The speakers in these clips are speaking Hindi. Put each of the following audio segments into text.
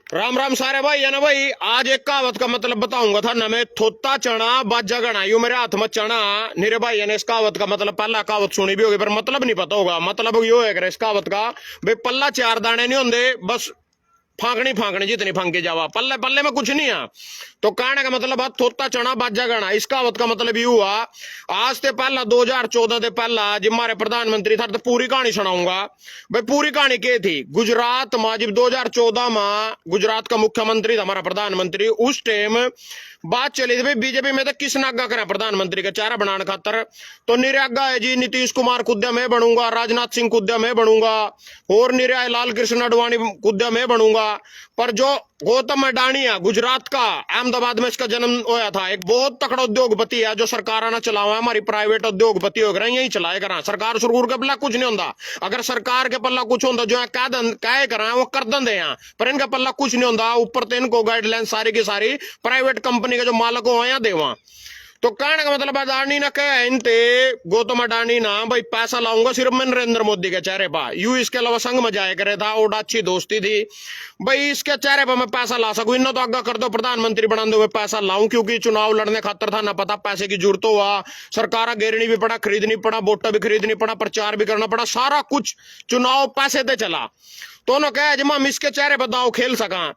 राम राम सारे भाई है ना भाई। आज एक कहावत का मतलब बताऊंगा था ना मैं। थोता चना बाजा गणा, यूं मेरे हाथ में चना। मेरे भाई ने इस कहावत का मतलब पहला कहावत सुनी भी होगी पर मतलब नहीं पता होगा। मतलब यो है इस कहावत का, भाई पल्ला चार दाने नहीं होंगे, बस फांकनी फांकनी जितनी फांके जावा, पल्ले पल्ले में कुछ नहीं है। तो कहने का मतलब है थोता चना बाजा गणा। इस कहावत का मतलब ये हुआ, आज से पहला 2014 से पहला जब हमारे प्रधानमंत्री था तो पूरी कहानी सुनाऊंगा। भाई पूरी कहानी क्या थी, गुजरात में जब 2014 में गुजरात का मुख्यमंत्री था हमारा प्रधानमंत्री, उस टाइम बात चली थी भाई बीजेपी में तो किस नागा करें प्रधानमंत्री का चेहरा बनाने खातर। तो निरागा है जी, नीतीश कुमार कुद्या मैं बनूंगा, राजनाथ सिंह कुद्या मैं बनूंगा, और निरा लाल कृष्ण अडवाणी कुद्या मैं बनूंगा। पर जो गौतम अडानी है गुजरात का, अहमदाबाद में इसका जन्म होया था, एक बहुत तकड़ा उद्योगपति है जो सरकार ने चलावा है, हमारी प्राइवेट उद्योगपति हो गए यही चलाए करा। सरकार सुरगुर के पल्ला कुछ नहीं होता। अगर सरकार के पल्ला कुछ होता जो कह करा वो कर दें, पर इनका पल्ला कुछ नहीं होता। ऊपर तो इनको गाइडलाइन सारी की सारी प्राइवेट कंपनी के जो मालक हो या देवा। तो कहने का मतलब अडानी ना कहे इनते, गौतम अडानी ना भाई पैसा लाऊंगा सिर्फ मैं नरेंद्र मोदी के चेहरे पर, यू इसके अलावा संग में जाया करे था और अच्छी दोस्ती थी भाई, इसके चेहरे पर मैं पैसा ला सकूं। इन्हों तो आगे कर दो प्रधानमंत्री बना दो पैसा लाऊं, क्योंकि चुनाव लड़ने खातर था ना पता पैसे की जरूरत हुआ। सरकार घेरनी भी पड़ा, खरीदनी पड़ा, वोटा भी खरीदनी पड़ा, प्रचार भी करना पड़ा, सारा कुछ चुनाव पैसे दे चला। तो उन्होंने कहा जब हम इसके चेहरे पर दाव खेल सका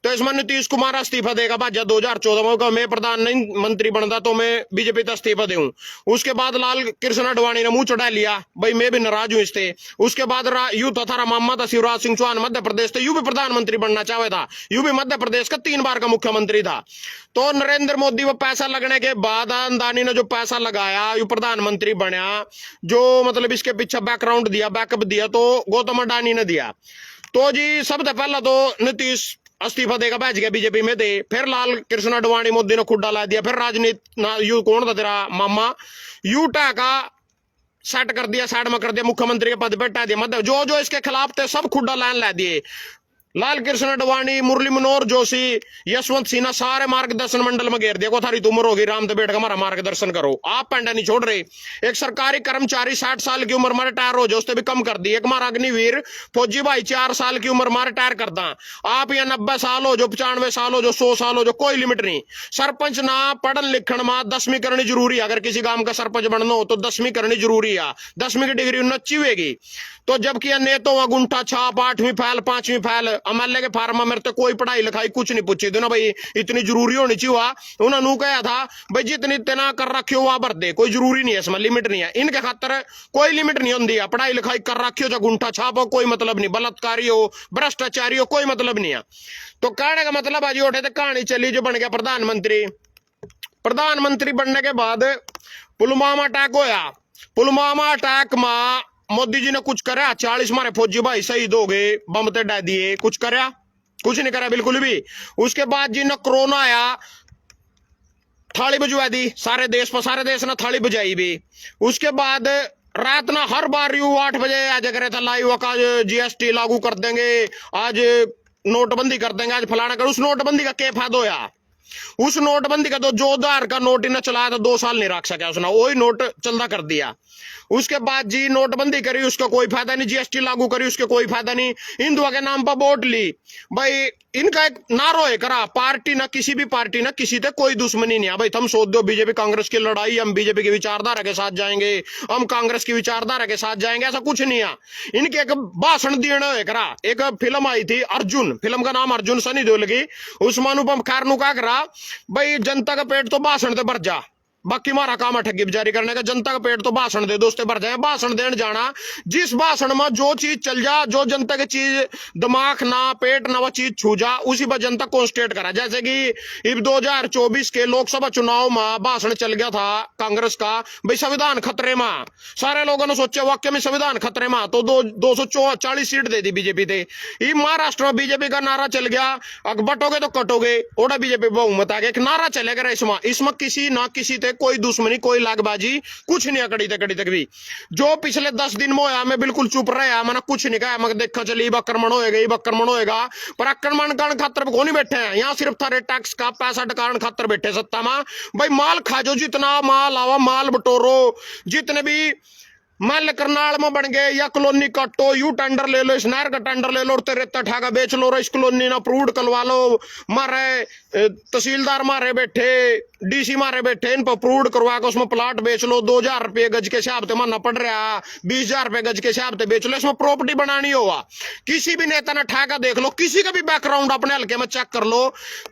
तो इसमें नीतीश कुमार इस्तीफा देगा भाजा 2014 में, मैं प्रधानमंत्री बनता तो मैं बीजेपी का इस्तीफा दूं। उसके बाद लाल कृष्ण अडवाणी ने मुंह चढ़ा लिया, भाई मैं भी नाराज हूं इससे। उसके बाद यू था मामा था शिवराज सिंह चौहान मध्य प्रदेश से, यू भी प्रधानमंत्री बनना चाहे था, यू भी मध्य प्रदेश का 3 बार का मुख्यमंत्री था। तो नरेंद्र मोदी वो पैसा लगने के बाद अडानी ने जो पैसा लगाया, यू प्रधानमंत्री बनया, जो मतलब इसके पीछे बैकग्राउंड दिया, बैकअप दिया, तो गौतम अडानी ने दिया। तो जी सबसे पहला तो नीतीश इस्तीफा देगा बैच गया बीजेपी में दे, फिर लाल कृष्ण अडवाणी मोदी ने खुड्डा ला दिया, फिर राजनीति यू कौन था तेरा मामा, यू का सेट कर दिया, साइड में कर दिया, मुख्यमंत्री के पद पे हटा दिया। मतलब जो जो इसके खिलाफ थे सब खुड्डा लाइन ला दिए। लाल कृष्ण अडवाणी, मुरली मनोहर जोशी, यशवंत सिन्हा सारे मार्गदर्शन मंडल में घेर दिया। को थारी उम्र होगी राम तो बैठ कर हमारा मार्गदर्शन करो, आप पेंडा नहीं छोड़ रहे। एक सरकारी कर्मचारी 60 साल की उम्र में रिटायर हो जाए, उससे भी कम कर दी। एक हमारा अग्निवीर फौजी भाई 4 साल की उम्र में रिटायर करता। आप या 90 साल हो, जो 95 साल हो, जो 100 साल हो, जो कोई लिमिट नहीं। सरपंच ना पढ़न लिखण में 10वीं करनी जरूरी है। अगर किसी गांव का सरपंच बनना हो तो 10वीं करनी जरूरी है, 10वीं की डिग्री उन्हें चाहिएगी। तो जबकि नेतो गुंठा छाप 8वीं फैल 5वीं फैल, एमएलए के फार्म में मेरे तो कोई पढ़ाई लिखाई कुछ नहीं पूछी थी ना भाई, इतनी जरूरी होनी चाहिए। उन्होंने कहा था भाई जितनी तना कर रखी हो वहां भर दे, कोई जरूरी नहीं है, इसमें लिमिट नहीं है। इनके खातर कोई लिमिट नहीं होती है, पढ़ाई लिखाई कर रखी हो जो गुंठा छाप हो कोई मतलब नहीं, बलात्कारी हो भ्रष्टाचारी हो कोई मतलब नहीं है। तो कहने का मतलब आज उठे तो कहानी चली, जो बन गया प्रधानमंत्री। प्रधानमंत्री बनने के बाद पुलवामा अटैक होया। पुलवामा अटैक में मोदी जी ने कुछ करा, 40 मारे फौजी भाई शहीद हो गए, बम ते डाल दिए, कुछ करा कुछ नहीं करा बिल्कुल भी। उसके बाद जी ने कोरोना आया, थाली बजवा दी सारे देश पर, सारे देश ने थाली बजाई भी। उसके बाद रात ना हर बार यू 8 बजे आज करे था लाइव, आज जीएसटी लागू कर देंगे, आज नोटबंदी कर देंगे, आज फलाना कर। उस नोटबंदी का क्या फायदा होया? उस नोटबंदी का तो जो 1000 का नोट इन्हें चलाया था 2 साल नहीं रख सका उसने, वही नोट चलता कर दिया। उसके बाद जी नोटबंदी करी, उसका कोई फायदा नहीं, जीएसटी लागू करी, उसके कोई फायदा नहीं। हिंदुआ के नाम पर वोट ली भाई। इनका एक नारो है करा, पार्टी ना किसी भी पार्टी ना किसी से कोई दुश्मनी नहीं है भाई। तुम सोच दो बीजेपी कांग्रेस की लड़ाई, हम बीजेपी की विचारधारा के साथ जाएंगे, हम कांग्रेस की विचारधारा के साथ जाएंगे, ऐसा कुछ नहीं है। इनके एक भाषण देना है करा। एक फिल्म आई थी अर्जुन, फिल्म का नाम अर्जुन, सनी देओल की। उसमें अनुपम खेर नु करा भाई जनता का पेट तो भाषण से भर जा, बाकी हमारा काम है ठगी बिजारी करने का। जनता का पेट तो भाषण दे दोस्ते भर जाए, भाषण देने जाना, जिस भाषण में जो चीज चल जा, जो जनता की चीज दिमाग ना पेट ना वो चीज छू जा, उसी पर जनता कॉन्स्टेट करा। जैसे कि इब 2024 के लोकसभा चुनाव में भाषण चल गया था कांग्रेस का, भाई संविधान खतरे में। सारे लोगों ने सोचा वाक्य में संविधान खतरे में, तो 240 सीट दे दी बीजेपी थे। महाराष्ट्र में बीजेपी का नारा चल गया, बटोगे तो कटोगे, ओडा बीजेपी बहुमत आ गया। एक नारा चलेगा इसमें किसी ना किसी थे कोई दुश्मनी कोई लागबाजी कुछ नहीं, कड़ी तक भी। जो पिछले 10 दिन में होया मैं बिल्कुल चुप रहा, मैंने कुछ नहीं कहा, मैं देखा चली आक्रमण होएगा, पर आक्रमण कारण खातर को नहीं बैठे हैं यहाँ, सिर्फ थारे टैक्स का पैसा टकारण खातर बैठे सत्ता में। भाई माल खा जो, जितना माल आवा माल बटोरो, जितने भी मान ले करनाल में बन गए या कॉलोनी काटो, यू टेंडर ले लो, इस नहर का टेंडर ले लो और तेरे रेता ठाका बेच लो, और इस कॉलोनी ना अप्रूव्ड करवा लो। मारे तहसीलदार मारे बैठे, डीसी मारे बैठे, इन पर अप्रूव्ड करवा के उसमें प्लाट बेच लो। 2000 रुपये गज के हिसाब से मानना पड़ रहा, 20,000 रुपये गज के हिसाब से बेच लो। इसमें प्रॉपर्टी बनानी होगा। किसी भी नेता ने ठाका देख लो, किसी का भी बैकग्राउंड अपने हल्के में चेक कर लो।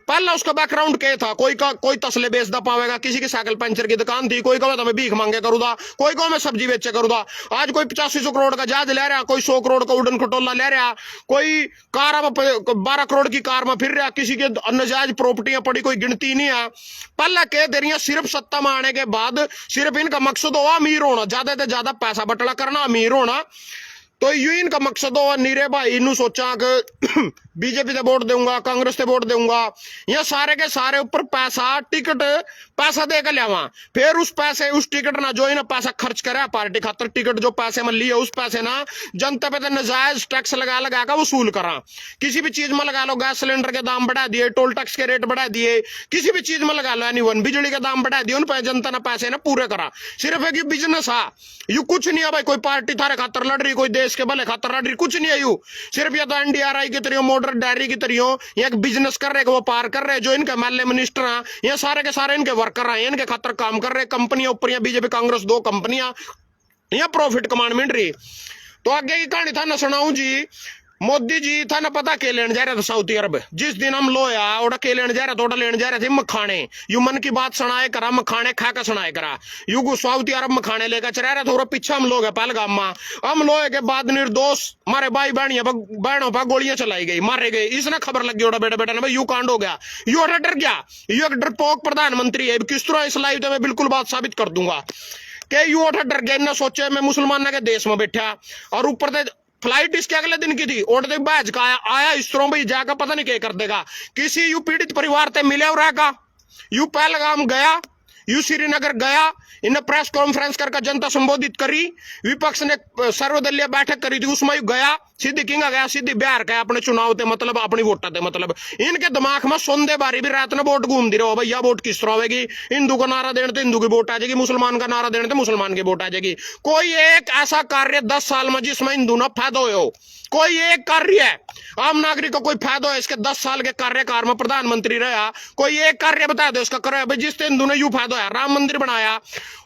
पहला उसका बैकग्राउंड क्या था? कोई तसले बेचता पावेगा, किसी की साइकिल पंचर की दुकान थी, कोई कहे तो मैं भीख मांगे करूँगा, कोई कहो मैं सब्जी बेचे करूँगा। आज कोई 8500 करोड़ का जहाज ले रहा, कोई 100 करोड़ का उड़न खटोला ले रहा, कोई कार 12 करोड़ की कार में फिर रहा, किसी के नजायज प्रॉपर्टियां पड़ी कोई गिनती नहीं है। पहले कह दे रही है सिर्फ सत्ता में आने के बाद सिर्फ इनका मकसद हो अमीर होना, ज्यादा से ज्यादा पैसा बटला करना, अमीर होना। तो यू इनका मकसद हो। नीरे भाई इनू सोचा कि बीजेपी से वोट दूंगा, कांग्रेस से वोट दूंगा, या सारे के सारे ऊपर पैसा टिकट पैसा देकर लियावा, फिर उस पैसे उस टिकट ना जो इन्हें पैसा खर्च करे पार्टी खातर, टिकट जो पैसे में लिए उस पैसे ना जनता पे तो नजायज टैक्स लगा का वसूल करा। किसी भी चीज में लगा लो, गैस सिलेंडर के दाम बढ़ा दिए, टोल टैक्स के रेट बढ़ा दिए, किसी भी चीज में लगा लो, एनीवन बिजली के दाम बढ़ा दिए, उन पर जनता ने पैसे ना पूरे करा। सिर्फ एक बिजनेस है, यू कुछ नहीं है भाई। कोई पार्टी थारे खातर लड़ रही, कोई देश के भले खातर लड़ रही, कुछ नहीं है यू। सिर्फ या तो एनडीआरआई की तरह मॉडर्न डायरी की तरह या एक बिजनेस कर रहे, व्यापार कर रहे, जो इनके एमएलए मिनिस्टर हैं, ये सारे के सारे इनके वर्कर हैं, इनके खातर काम कर रहे। कंपनियां ऊपर बीजेपी कांग्रेस 2 कंपनियां या प्रॉफिट कमांड मिल रही। तो आगे की कहानी था ना सुनाऊं जी। मोदी जी था ना पता के लेने जा रहे थे सऊदी अरब। जिस दिन हम लोया ओड़ा के लेने जा रहे थे, ओड़ा लेने जा रहे थे मखाने। यू मन की बात सुनाए करा, मखाने खा कर सुनाए करा। यू सऊदी अरब मखाने लेकर चला रहे थे, पीछे हम लोग है पहलगाम में। हम लोहे के बाद निर्दोष मारे भाई बहनों पर गोलियां चलाई गई, मारे गए। इसने खबर लगी ओड़ा बेटा बेटा ने भाई यू कांड हो गया, यू डर गया, यू एक डरपोक प्रधानमंत्री है। किस तरह इस लाइव मैं बिल्कुल बात साबित कर दूंगा कि यू डर गया। इन्हें सोचे मैं मुसलमान के देश में बैठा, और ऊपर से फ्लाइट इसके अगले दिन की थी। ओढ़ते बैच का आया इस तरह भाई जाकर पता नहीं क्या कर देगा। किसी यू पीड़ित परिवार से मिले और का यू पहलगाम गया, यू श्रीनगर गया, इन्हें प्रेस कॉन्फ्रेंस करके जनता संबोधित करी। विपक्ष ने सर्वदलीय बैठक करी थी, उसमें गया, सीधी किंगा गया, सीधी बिहार का अपने चुनाव थे, मतलब अपनी वोटा थे। मतलब इनके दिमाग में सोंदे बारी भी रात में वोट घूम दी रहो भैया, वोट किस तरह होगी। हिंदू का नारा देने तो हिंदू की वोट आ जाएगी, मुसलमान का नारा देने तो मुसलमान की वोट आ जाएगी। कोई एक ऐसा कार्य 10 साल में जिसमें हिंदू ना फायदा हो, कोई एक कार्य है आम नागरिक को कोई फायदा हो इसके 10 साल के कार्यकाल में प्रधानमंत्री रहा, कोई एक कार्य बता दो इसका करो भाई जिससे हिंदू ने यू फायदा है। राम मंदिर बनाया,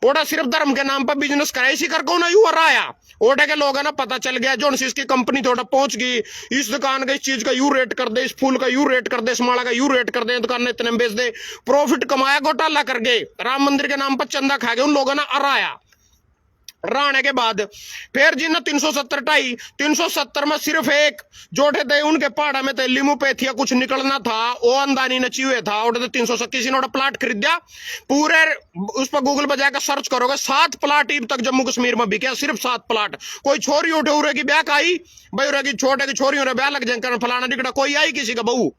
ओडा सिर्फ धर्म के नाम पर बिजनेस करा, इसी करके ना यू हराया। ओडे के लोग है ना पता चल गया, जो इसकी कंपनी थोड़ा पहुंच गई, इस दुकान का इस चीज का यू रेट कर दे, इस फूल का यू रेट कर दे, इस माला का यू रेट कर दे, दुकान ने इतने बेच दे, प्रॉफिट कमाया, घोटाला कर गए, राम मंदिर के नाम पर चंदा खा गए, उन लोगों ने हराया। राणे के बाद फिर जिन्हें 370 ढाई 370 में सिर्फ एक जोड़े थे, उनके पहाड़ा में थे लिमोपैथिया कुछ निकलना था, वो अंदानी नची हुए था। उठे 370 किसी ने प्लाट खरीदा, पूरे उस पर गूगल पर जाकर सर्च करोगे 7 प्लाट अब तक जम्मू कश्मीर में बिके, सिर्फ 7 प्लाट। कोई छोरी उठे उरे की ब्याह आई भाई, उरे की छोटे की छोरी उरे ब्याह लग जाए फलाना टिकड़ा, कोई आई किसी का बहू।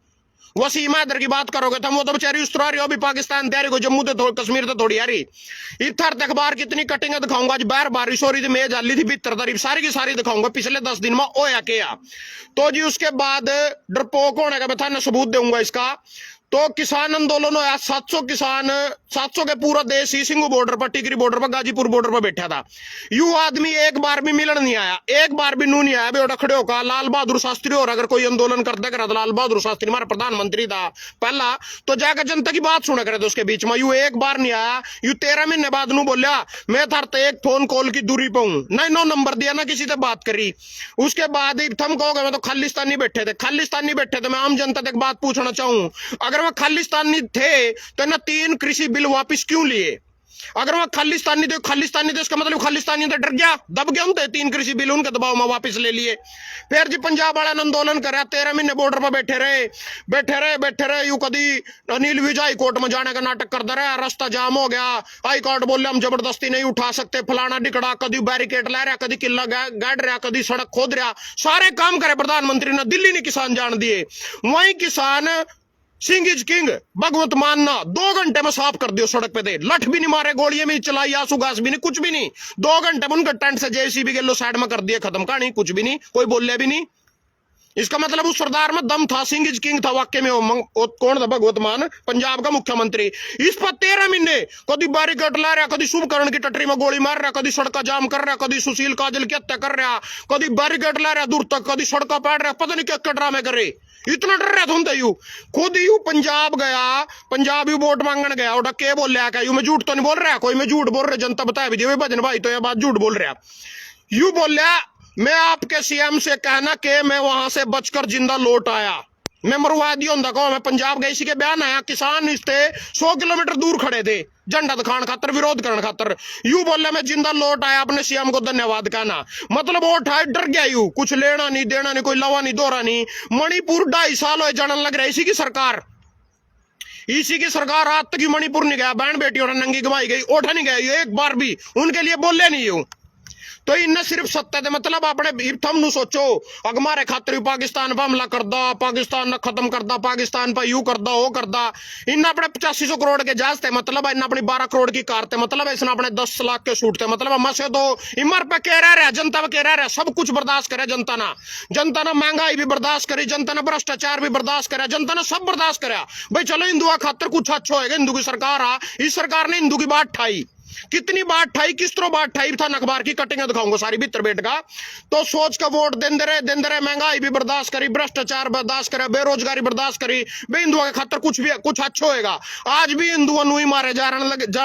वसीम हैदर की बात करोगे तो वो तो बेचारी उस तरह रही हो, अभी पाकिस्तान तैयारी को, जम्मू तो कश्मीर तो थोड़ी आ रही। इधर अखबार कितनी कटिंग दिखाऊंगा, आज बार बारिश हो रही थी, मेज आली थी भीतर तारीफ सारी की सारी दिखाऊंगा पिछले 10 दिन में ओया क्या। तो जी उसके बाद डरपोक होने का मैं था सबूत दूंगा इसका। तो किसान आंदोलन होया, 700 किसान, 700 के पूरा देश ही सिंगू बॉर्डर पर, टिकरी बॉर्डर पर, गाजीपुर बॉर्डर पर बैठा था। यू आदमी एक बार भी मिलन नहीं आया, एक बार भी नू नहीं आया बेटा खड़े होकर। लाल बहादुर शास्त्री और अगर कोई आंदोलन करता करा तो लाल बहादुर शास्त्री हमारा प्रधानमंत्री था पहला, तो जाकर जनता की बात सुना करे तो उसके बीच में यू एक बार नहीं आया। यू 13 महीने बाद नू बोलिया मैं थारते एक फोन कॉल की दूरी पे हूं, नहीं नो नंबर दिया ना किसी से बात करी। उसके बाद थम कहोगे मैं तो खालिस्तानी बैठे थे, खालिस्तानी बैठे थे। मैं आम जनता तक बात पूछना चाहूं, अगर वह खालिस्तानी थे तो ना 3 कृषि बिल वापस क्यों लिए? अगर वह खालिस्तानी थे इसका मतलब खालिस्तानी तो डर गया, दब गया उनते 3 कृषि बिल उनके दबाव में वापस ले लिए। फिर जी पंजाब वाला आंदोलन करा, 13 महीने बॉर्डर पर बैठे रहे। यू कभी अनिल विज हाई कोर्ट में जाने का नाटक करता रहा, रास्ता जाम हो गया, हाई कोर्ट बोले हम जबरदस्ती नहीं उठा सकते, फलाना डिकड़ा, कभी बैरिकेड ला रहा, कभी किला गाड़ रहा, कभी सड़क खोद रहा, सारे काम करे प्रधानमंत्री ने, दिल्ली ने किसान जान दिए। वही किसान सिंह इज किंग भगवत मानना 2 घंटे में साफ कर दियो सड़क पे, दे लठ भी नहीं मारे, गोलियां भी चलाई, आंसू घास भी नहीं, कुछ भी नहीं। 2 घंटे में उनका टेंट से जेसीबी के लो साइड में कर दिया, खत्म कहानी, कुछ भी नहीं, कोई बोले भी नहीं। इसका मतलब उस सरदार में दम था, सिंह इज किंग था वाक्य में। कौन था? भगवत मान, पंजाब का मुख्यमंत्री। इस पर 13 महीने कभी बैरिकेड ला रहा, कभी शुभकरण की टटरी में गोली मार रहा, कभी सड़क जाम कर रहा, कभी सुशील काजल की हत्या कर रहा, कभी बैरिकेड ला रहा दूर तक, कभी सड़क पाड़ रहा, पता नहीं क्या ड्रामे करे। इतना डर रहा था यू। खुद यू पंजाब गया, पंजाब यू वोट मांगने गया, उठा के बोल रहा क्या? यू मैं झूठ तो नहीं बोल रहा, कोई मैं झूठ बोल रहा, जनता बता भी दी भजन भाई तो यह बात झूठ बोल रहा। यू बोल रहा मैं आपके सीएम से कहना कि मैं वहां से बचकर जिंदा लौट आया, मैं मरवा दिया होंदा को। मैं पंजाब गई सी के बयान आया, किसान इससे 100 किलोमीटर दूर खड़े थे झंडा दिखाने खातर, विरोध करने खातर। यू बोले मैं जिंदा लौट आया, अपने सीएम को धन्यवाद कहना। मतलब वो उठाए डर गया यू, कुछ लेना नहीं देना नहीं, कोई लवा नहीं दोहरा नहीं। मणिपुर 2.5 साल हो जानने लग रहा है इसी की सरकार, इसी की सरकार। आज तक मणिपुर नहीं गया, बहन बेटियों ने नंगी गवाई गई, उठा नहीं गया एक बार भी, उनके लिए बोले नहीं यू। तो इन्हें सिर्फ सत्ता दे मतलब अपने थम नु सोचो, अगमारे खातिर पाकिस्तान पर हमला करदा, पाकिस्तान ने खत्म करदा, पाकिस्तान पर यू करदा वो करदा। इन्हें अपने 8500 करोड़ के जहाज थे मतलब, इन्हें अपनी 12 करोड़ की कार थे मतलब, इसने अपने 10 लाख के सूट थे मतलब। हम से तो इमर पे कह रहा, जनता पे कह रहा, सब कुछ बर्दाश्त करे जनता ना। जनता ने महंगाई भी बर्दाश्त करी, जनता ने भ्रष्टाचार भी बर्दाश्त करा, जनता ने सब बर्दाश्त करा। भाई चलो हिंदुआ खातर कुछ अच्छा होएगा, हिंदू की सरकार आ, इस सरकार ने हिंदू की बात ठाई। कितनी बात ठाई, किस तरह बात ठाई था, अखबार की कटिंग दिखाऊंगा सारी भीतर बैठ का। तो सोच का वोट देंदे रहे, महंगाई भी बर्दाश्त करी, भ्रष्टाचार बर्दाश्त करे, बेरोजगारी बर्दाश्त करी। बे हिंदुओं के खातर कुछ भी कुछ अच्छा होएगा। आज भी हिंदुओं नुई मारे जान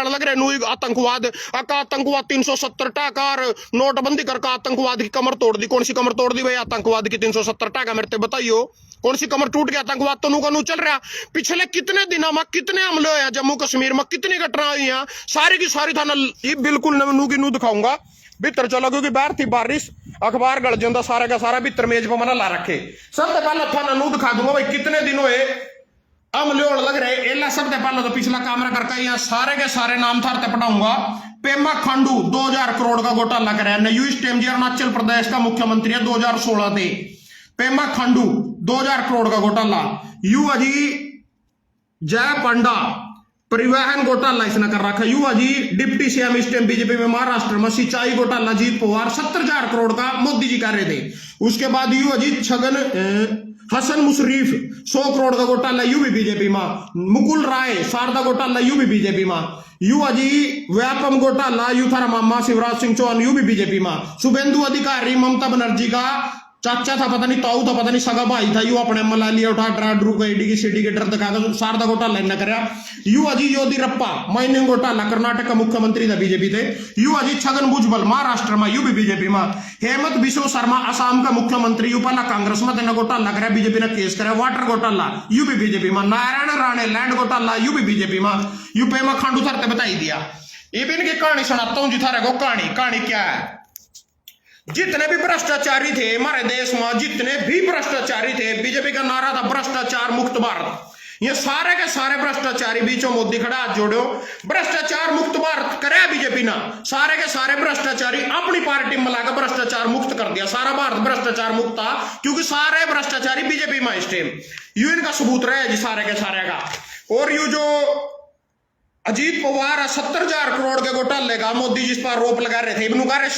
लग रहे, नुई आतंकवाद अका आतंकवाद 370 टाका और नोटबंदी करके आतंकवाद की कमर तोड़ दी। कौन सी कमर तोड़ दी भाई आतंकवाद की? 370 टाका मेरे बताइयो कौन सी कमर टूट गया? आतंकवाद तो नू चल रहा। पिछले कितने दिनों में कितने हमले हुए जम्मू कश्मीर में, कितनी घटना हुई हैं, सारी की सारी थाना ये बिल्कुल नू की नू दिखाऊंगा। भीतर चलो क्योंकि बाहर थी बारिश, अखबार गल जाता सारा का सारा भीतर मेज पर मना ला रखे। सबसे पहले थाना नू दिखा दूंगा भाई कितने दिन हुए हमले होने लग रहे। एला सबसे पहले तो पिछला कैमरा करके यहाँ सारे के सारे नाम थारते पढ़ाऊंगा। पेमा खांडू 2000 करोड़ का घोटाला कराया नयू स्टेम जी, अरुणाचल प्रदेश का मुख्यमंत्री है 2016 थे। पेमा खांडू 2000 करोड़ का घोटाला। यू अजी जय पंडा परिवहन घोटाला इसने कर रखा। यू अजी डिप्टी सीएम स्टेम बीजेपी में महाराष्ट्र में सिंचाई घोटाला जीत पवार 70,000 करोड़ का मोदी जी कर रहे थे। उसके बाद यू अजी छगन हसन मुशरीफ 100 करोड़ का घोटाला यू भी बीजेपी में। मुकुल राय शारदा घोटाला यू भी बीजेपी में। यू अजी व्यापम घोटाला यू थारा मामा शिवराज सिंह चौहान यू भी बीजेपी में। शुभेंदु अधिकारी ममता बनर्जी का चाचा था, पता नहीं ताऊ था, पता नहीं सगा भाई था, यू अपने मला लिया उठा डरा ड्रू गई की सीडी के डर दिखाकर शारदा घोटाला न कर। यू अजी योदीरप्पा माइनिंग घोटाला कर्नाटक का मुख्यमंत्री था बीजेपी थे। यू अजी छगन भुजबल महाराष्ट्र में यू भी बीजेपी में। हेमंत बिश्व शर्मा असम का मुख्यमंत्री यू पहला कांग्रेस में तेना घोटाला कराया, बीजेपी ने केस कराया। वाटर घोटाला यू भी बीजेपी में। नारायण राणे लैंड घोटाला यू भी बीजेपी में। यू पेमा खांडू थारते बताई दिया। ये भी इनकी कहानी सुनाता हूं जी थारे को। कहानी क्या है? जितने भी भ्रष्टाचारी थे हमारे देश में, जितने भी भ्रष्टाचारी थे, बीजेपी का नारा था भ्रष्टाचार मुक्त भारत। ये सारे के सारे भ्रष्टाचारी बीचों मोदी खड़ा हाथ जोड़ो, भ्रष्टाचार मुक्त भारत करे बीजेपी ना। सारे के सारे भ्रष्टाचारी अपनी पार्टी में मिलाकर भ्रष्टाचार मुक्त कर दिया। सारा भारत भ्रष्टाचार मुक्त था क्योंकि सारे भ्रष्टाचारी बीजेपी में इस टाइम। यू इनका सबूत रहे जी सारे के सारे का। और यू जो अजीत पवार 70,000 करोड़ के घोटाले का मोदी जिस पर आरोप लगा रहे थे, इब्नू कह रहे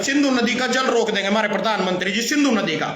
सिंधु नदी का जल रोक देंगे हमारे प्रधानमंत्री जी, सिंधु नदी का।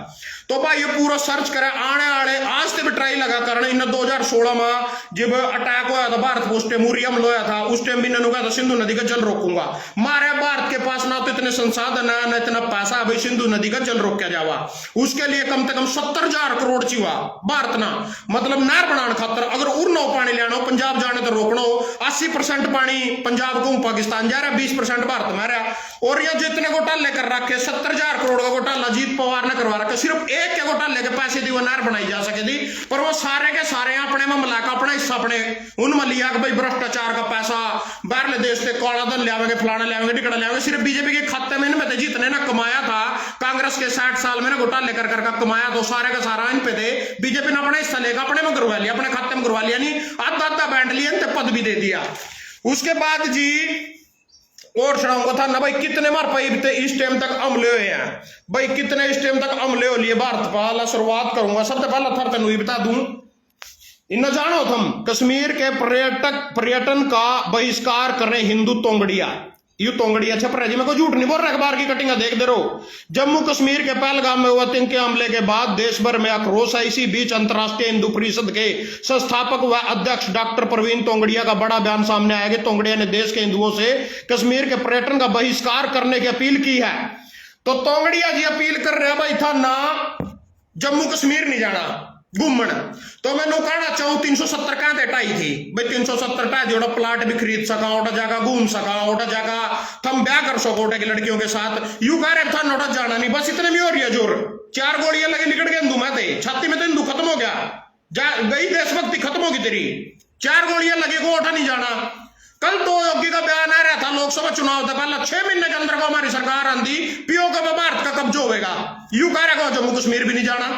तो भाई ये पूरा सर्च करे आने वाले आज से भी ट्राई लगा करने। इन 2016 में जब अटैक हुआ था भारत को, उस टाइम उरी हमला हुआ था, उस टाइम भी इन्होंने कहा था सिंधु नदी का जल रोकूंगा। मारे भारत के पास ना तो इतने संसाधन है ना इतना पैसा भाई सिंधु नदी का जल रोक जावा। उसके लिए कम से कम 70,000 करोड़ चाहिए भारत ना, मतलब नहर बनाने खातर। अगर उड़ना पानी लेना हो पंजाब जाने तो रोकना हो, 80% पानी पंजाब को पाकिस्तान जा रहा है, 20% भारत में रहा। और ये जितने घोटाले कर रखे 70,000 करोड़ का घोटाला अजीत पवार ने करवा रखा। सिर्फ एक के घोटाले के पैसे दी वो नहर बनाई जा सके थी, पर वो सारे के सारे अपने में मिलाकर अपना हिस्सा अपने उनमें लिया कि भाई भ्रष्टाचार का पैसा बाहरले देश से काला धन लियावेंगे, फलाना लियावेंगे, टिकड़ा लियावेंगे। सिर्फ बीजेपी के खाते में इनमें थे जितने ना कमाया था कांग्रेस के 60 साल में ना घोटाले कर कमाया, तो सारे का सारा इन पे थे। बीजेपी ने अपना हिस्सा लेकर अपने में करवा लिया, अपने खाते में करवा लिया, नहीं आधा बांट लिया, पद भी दे दिया। उसके बाद जी और सुनाऊंगा था ना भाई कितने मार पाई थे इस टाइम तक हमले हुए हैं भाई, कितने इस टाइम तक हमले हो लिए भारत पर। शुरुआत करूंगा सबसे पहला थर तेन बता दूं, इन जानो तुम कश्मीर के पर्यटन का बहिष्कार कर रहे हिंदू तोंगड़िया। यू तोंगड़ी अच्छा पर जी, मैं कोई झूठ नहीं बोल रहा, अखबार की कटिंग देख दे रहो। जम्मू कश्मीर के पहलगाम में हुआ आतंकी हमले के बाद देश भर में आक्रोश है। इसी बीच अंतर्राष्ट्रीय हिंदू परिषद के संस्थापक व अध्यक्ष डॉक्टर प्रवीण तोंगड़िया का बड़ा बयान सामने आया कि तोंगड़िया ने देश के हिंदुओं से कश्मीर के पर्यटन का बहिष्कार करने की अपील की है। तो तोंगड़िया जी अपील कर रहे हैं भाई था ना जम्मू कश्मीर नहीं जाना घूमन। तो मैं कहना चाहूं 370 कहां हटाई थी भाई, 370 टाई थी, प्लाट भी खरीद सका, ओटा जगह घूम सका, ओटा जगह थम ब्याह कर सको ओटे की लड़कियों के साथ। यू कह रहे था नोटा जाना नहीं, बस इतने में हो रही है जोर। 4 गोलियां लगी निकल गए हिंदू में थे, छाती में तो हिंदू खत्म हो गया, गई देशभक्ति खत्म होगी तेरी। 4 गोलियां लगी को ओटा नहीं जाना। कल तो योगी का बयान आ रहा था लोकसभा चुनाव था पहला 6 महीने के अंदर को हमारी सरकार आंदी पीओ का भारत का कब्जा होगा। यू कह रहा जम्मू कश्मीर भी नहीं जाना।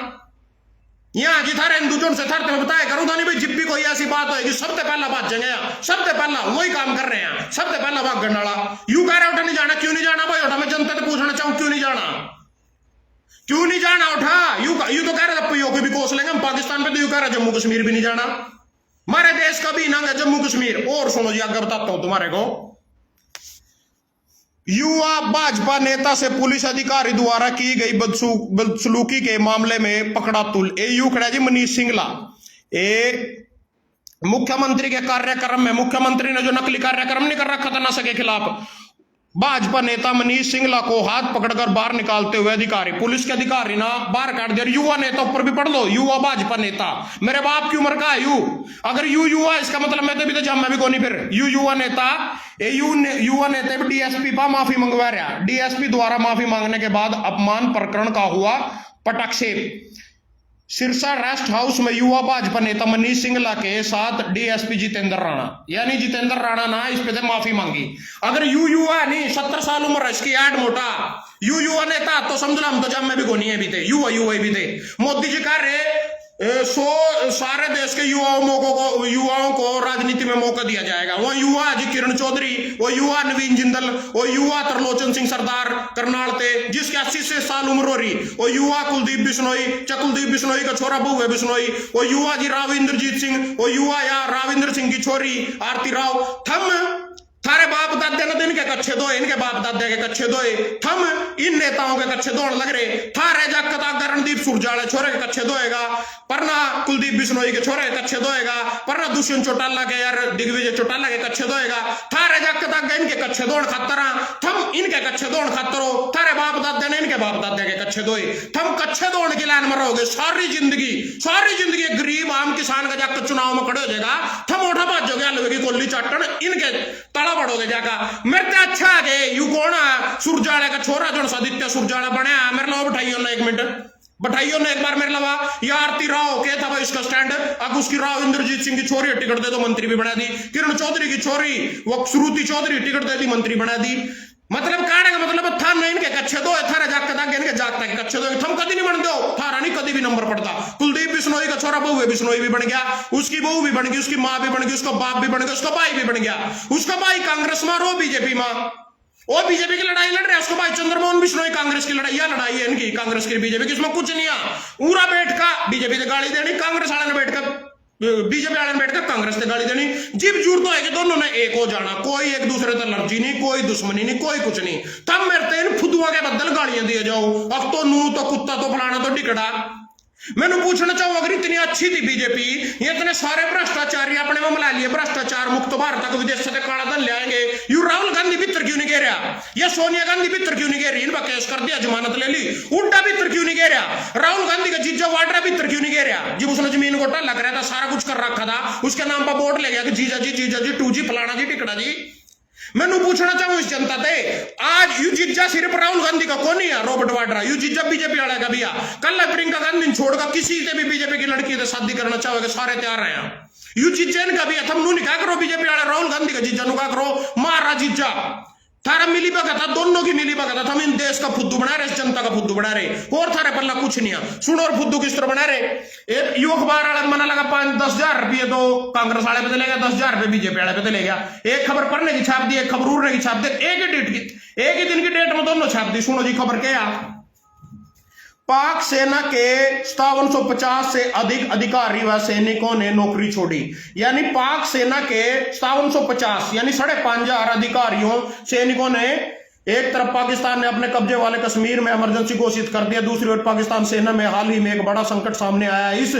यहाँ जी थारे हिंदू जोन से थार तुम्हें बताया करूँ था नहीं भाई, जब भी कोई ऐसी बात होगी सबसे पहला बात जगह, सबसे पहला वही काम कर रहे हैं, सबसे पहला भाग गण वाला। यू कह रहा उठा नहीं जाना, क्यों नहीं जाना भाई? उठा मैं जनता से पूछना चाहूँ क्यों नहीं जाना, क्यों नहीं जाना? उठा यू तो कह रहे पीओ के भी कोस लेंगे हम पाकिस्तान पे, तो यू कह रहा जम्मू कश्मीर भी नहीं जाना। हमारे देश का भी ना जम्मू कश्मीर। और सुनो जी आगे बताता हूं तुम्हारे को। युवा भाजपा नेता से पुलिस अधिकारी द्वारा की गई बदसलूकी के मामले में पकड़ा तुल। यू खड़ा जी मनीष सिंगला। मुख्यमंत्री के कार्यक्रम में मुख्यमंत्री ने जो नकली कार्यक्रम नहीं कर रखा था नशे के खिलाफ, भाजपा नेता मनीष सिंगला को हाथ पकड़कर बाहर निकालते हुए अधिकारी, पुलिस के अधिकारी ना बाहर काट दिया। युवा नेता ऊपर भी पढ़ लो, युवा भाजपा नेता। मेरे बाप की उम्र का है यू, अगर यू युवा इसका मतलब मैं तो भी तो जम मैं भी कोनी फिर यू युवा नेता। युवा नेता भी डीएसपी पा माफी मंगवा रहा। डीएसपी द्वारा माफी मांगने के बाद अपमान प्रकरण का हुआ पटाक्षेप। सिरसा रेस्ट हाउस में युवा भाजपा नेता मनीष सिंगला के साथ डीएसपी जितेंद्र राणा, यानी जितेंद्र राणा ना इस पे माफी मांगी। अगर यू युवा नहीं 70 साल उम्र है इसकी, ऐड मोटा यू युवा नेता तो समझ लो हम तो जब में भी गोनिए भी थे, युवा भी थे। मोदी जी कह रहे सारे देश के युवाओं को राजनीति में मौका दिया जाएगा। वो युवा जी किरण चौधरी, वो युवा नवीन जिंदल, वो युवा त्रिलोचन सिंह सरदार करनाल थे जिसके 80 से साल उम्र हो रही, वो युवा कुलदीप बिश्नोई, कुलदीप बिश्नोई का छोरा बहु है बिश्नोई, वो युवा जी राव इंद्रजीत सिंह, वो युवा या राविंद्र सिंह की छोरी आरती राव। थम थारे बाप दादे ने दिन के कच्चे दोए, इनके बाप दादे के कच्चे दोए, थम इन नेताओं के कच्चे दौड़ लग रहे। थारे जाकता रणदीप सुरजाले छोरे के कच्चे दोएगा, परना कुलदीप बिश्नोई के छोरे के कच्चे दोएगा, परना दुष्यंत चौटाला के यार दिग्विजय चौटाला के कच्चे दोएगा। थारे जाकता इनके कच्चे दौड़ खतरा, थम इनके कच्चे दौड़ खतरो। थारे बाप दादे ने इनके बाप दादे के कच्चे दोए, थम कच्चे दौड़ की लाइन में रहोगे सारी जिंदगी। गरीब आम किसान का जाकर चुनाव में खड़े हो जाएगा, थम उठा भाजोगे आलू की कोली चाटन, इनके तड़ा बढ़ोगे जाकर। मेरे तो अच्छा है यू कौन सुरजाले का छोरा जो आदित्य सुरजाला बने, मेरे लो बैठाइयो ना 1 मिनट, बैठाइयो ना एक बार मेरे लवा। या आरती राव क्या था भाई इसका स्टैंड, अब उसकी राव इंद्रजीत सिंह की छोरी टिकट दे दो मंत्री भी बना दी, किरण चौधरी की छोरी वो श्रुति चौधरी टिकट दे दी मंत्री बना दी। मतलब कहने का मतलब था नहीं इनके कच्चे दो थारा जागता इनके जागता के कच्चे दो, थम कभी नहीं बन दो, थारा नहीं कभी भी नंबर पड़ता। कुलदीप बिश्नोई का छोरा बहू है बिश्नोई भी बन गया, उसकी बहू भी बन गई, उसकी माँ भी बन गई, उसका बाप भी बन गया, उसका भाई भी बन गया। उसका भाई कांग्रेस में और बीजेपी में, वो बीजेपी की लड़ाई लड़ रहे हैं, उसका भाई चंद्रमोहन बिश्नोई कांग्रेस की लड़ाई है इनकी, कांग्रेस की बीजेपी की, इसमें कुछ नहीं है। पूरा बैठ का बीजेपी से गाली देनी, कांग्रेस वाले ने बैठकर बीजेपी वाले ने बैठकर कांग्रेस से गाली देनी। जीव जरूरत तो है कि दोनों ने एक हो जाना, कोई एक दूसरे से लड़जी नहीं, कोई दुश्मनी नहीं, कोई कुछ नहीं। तब मेरे इन फुदुआ के बदल गालियां दिए जाओ, अब तो नू तो कुत्ता तो फलाना तो टिकड़ा। मैंने पूछना चाहूं अगर इतनी अच्छी थी बीजेपी, ये इतने सारे भ्रष्टाचारी अपने में मिला लिए, भ्रष्टाचार मुक्त भारत तक विदेश से काला धन ले आएंगे, यू राहुल गांधी भीतर क्यों नहीं गिर रहा, या सोनिया गांधी भीतर क्यों नहीं गिर रही, इनका केस कर दिया जमानत ले ली, उल्टा भीतर क्यों नहीं गिर रहा, राहुल गांधी का जीजा वाड्रा भीतर क्यों नहीं गिर रहा, जब उसने जमीन घोटाला लग रहा था, सारा कुछ कर रखा था, उसके नाम पर बोर्ड ले गया कि जीजा जी 2G फलाना जी टिकड़ा जी। मैंने पूछना चाहूं इस जनता से, आज यू जीजा सिर्फ राहुल गांधी का कौन है, रॉबर्ट वाड्रा, यू जीजा बीजेपी वाला का भी कल प्रियंका गांधी छोड़कर किसी से भी बीजेपी की लड़की से शादी करना चाहोगे सारे तैयार रहे हैं। यू जीजा का भी थम नू निकाह करो बीजेपी वाला, राहुल गांधी का जीजा नुका करो, मारा जीजा थारा मिली भगत था, दोनों की मिली भगत था। हम इन देश का फुद्दू बना रहे, इस जनता का फुद्दू बना रहे, और थारे पल्ला कुछ नहीं है। सुनो और फुद्दू किस तरह बना रहे, यू अखबार वाला मना लगा 5-10 हजार रुपये तो कांग्रेस वाले पे चलेगा, 10 हजार रुपये बीजेपी वाले पे चलेगा। एक खबर पढ़ने की छाप दी, एक खबर उड़ने की छाप दी, एक ही दिन की डेट में दोनों छाप दी। सुनो जी खबर क्या, पाक सेना के 5750 से अधिक अधिकारी व सैनिकों ने नौकरी छोड़ी। यानी पाक सेना के 5750 यानी 5,500 अधिकारियों सैनिकों ने, एक तरफ पाकिस्तान ने अपने कब्जे वाले कश्मीर में इमरजेंसी घोषित कर दिया, दूसरी ओर पाकिस्तान सेना में हाल ही में एक बड़ा संकट सामने आया है। इस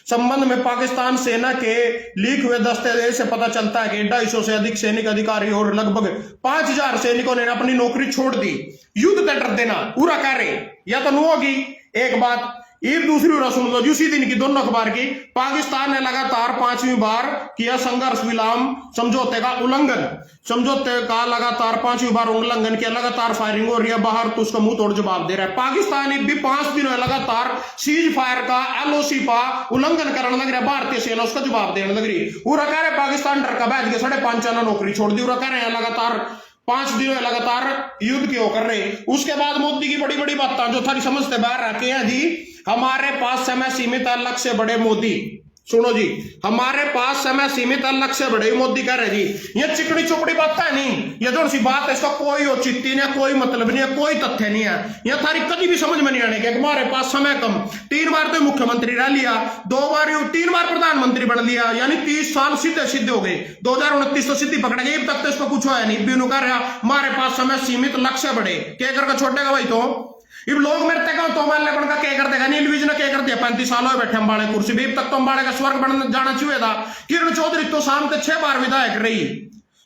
संबंध में पाकिस्तान सेना के लीक हुए दस्तावेज से पता चलता है कि 250 से अधिक सैनिक अधिकारी और लगभग 5,000 सैनिकों ने अपनी नौकरी छोड़ दी। युद्ध का डर देना पूरा कार्य या तो नहीं होगी एक बात। ये दूसरी ओर सुन लो, उसी दिन की दोनों अखबार की, पाकिस्तान ने लगातार 5वीं बार किया संघर्ष विराम समझौते का उल्लंघन। समझौते का लगातार 5वीं बार उल्लंघन किया, लगातार फायरिंग हो रही है बाहर, तो उसका मुंह तोड़ जवाब दे रहा है। पाकिस्तान भी 5 दिनों लगातार सीज फायर का LOC का उल्लंघन करने लग रहा है, भारतीय सेना उसका जवाब देने लग रही। पूरा कह रहे पाकिस्तान डर का बैठ के 5,500 नौकरी छोड़ दी। कह रहे हैं लगातार 5 दिनों लगातार युद्ध क्यों कर रहे। उसके बाद मोदी की बड़ी बड़ी बातें जो थारी समझते बाहर आके हैं जी, हमारे पास समय सीमित है, लक्ष्य बड़े। मोदी सुनो जी, हमारे पास समय सीमित है, लक्ष्य बड़े। मोदी कह रहे जी, ये चिकनी चुपड़ी बात है नहीं, ये जो सी बात है इसका कोई औचित्य नहीं है, कोई मतलब नहीं है, कोई तथ्य नहीं है। ये थारी कभी भी समझ में नहीं आने के हमारे पास समय कम। 3 बार तो मुख्यमंत्री रह लिया, 3 बार प्रधानमंत्री बन लिया, यानी 30 साल सीधे सीधे हो गए। 2029 तो सीधी पकड़ गई, अब तक तो इसको कुछ होया नहीं। बीनू कह रहा हमारे पास समय सीमित, लक्ष्य बड़े। क्या करके छोड़ेगा भाई? तो इब लोग मेरे तक तो मान ले का क्या कर देगा, नीलविज ने क्या कर दिया, 35 साल हो बैठे अंबाड़े कुर्सी भी, तक तो अंबाड़े का स्वर्ग बन जाना चाहिए था। किरण चौधरी तो शाम के 6 बार विधायक रही,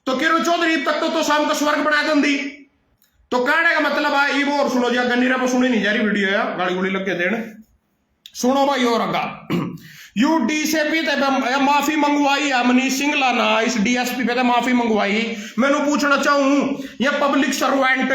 तो किरण चौधरी तक तो शाम का स्वर्ग बना दी। तो कहने का मतलब है ये। और सुनो जी, अगर नीरा पर सुनी नहीं जा रही वीडियो है, गाड़ी गुड़ी लग के देने सुनो भाई। और अगा UDCP ते माफी मंगवाई है, मनीष सिंगला ना इस DSP पे माफी मंगवाई। मैंने पूछना चाहूं, ये पब्लिक सर्वेंट,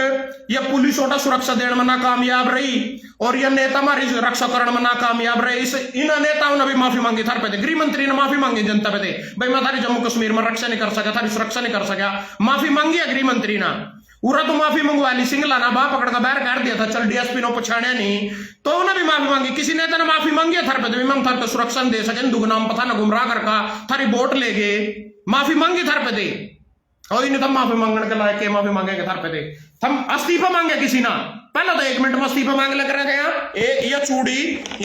ये पुलिस ओटा सुरक्षा देने में नाकामयाब रही और ये नेता हमारी रक्षा करने में नाकामयाब रहे। इन नेताओं ने भी माफी मांगी थार पे, गृह मंत्री ने माफी मांगी जनता पे, भाई मैं थारी जम्मू कश्मीर में रक्षा नहीं कर सका, थारी सुरक्षा नहीं कर सका, माफी मांगी है गृह मंत्री ना। पूरा तो माफी मंगवा ली, सिंगला ना बाप पकड़ का बाहर कर दिया था, चल DSP ने पछाड़े नहीं, तो उन्हें भी माफी मांगी। किसी नेता ने माफी मांगी है थार पे, तो थार तो सुरक्षा दे सके, दुगनाम पता ना गुमराह करका थारी वोट ले गए, माफी मांगी थार पे दे। और इन्हें तब माफी मांगने के लायक माफी मांगेंगे थार पे दे, हम अस्तीफा मांगे किसी ना, पहले तो 1 मिनट में अस्तीफा मांग लग रहा गया। ये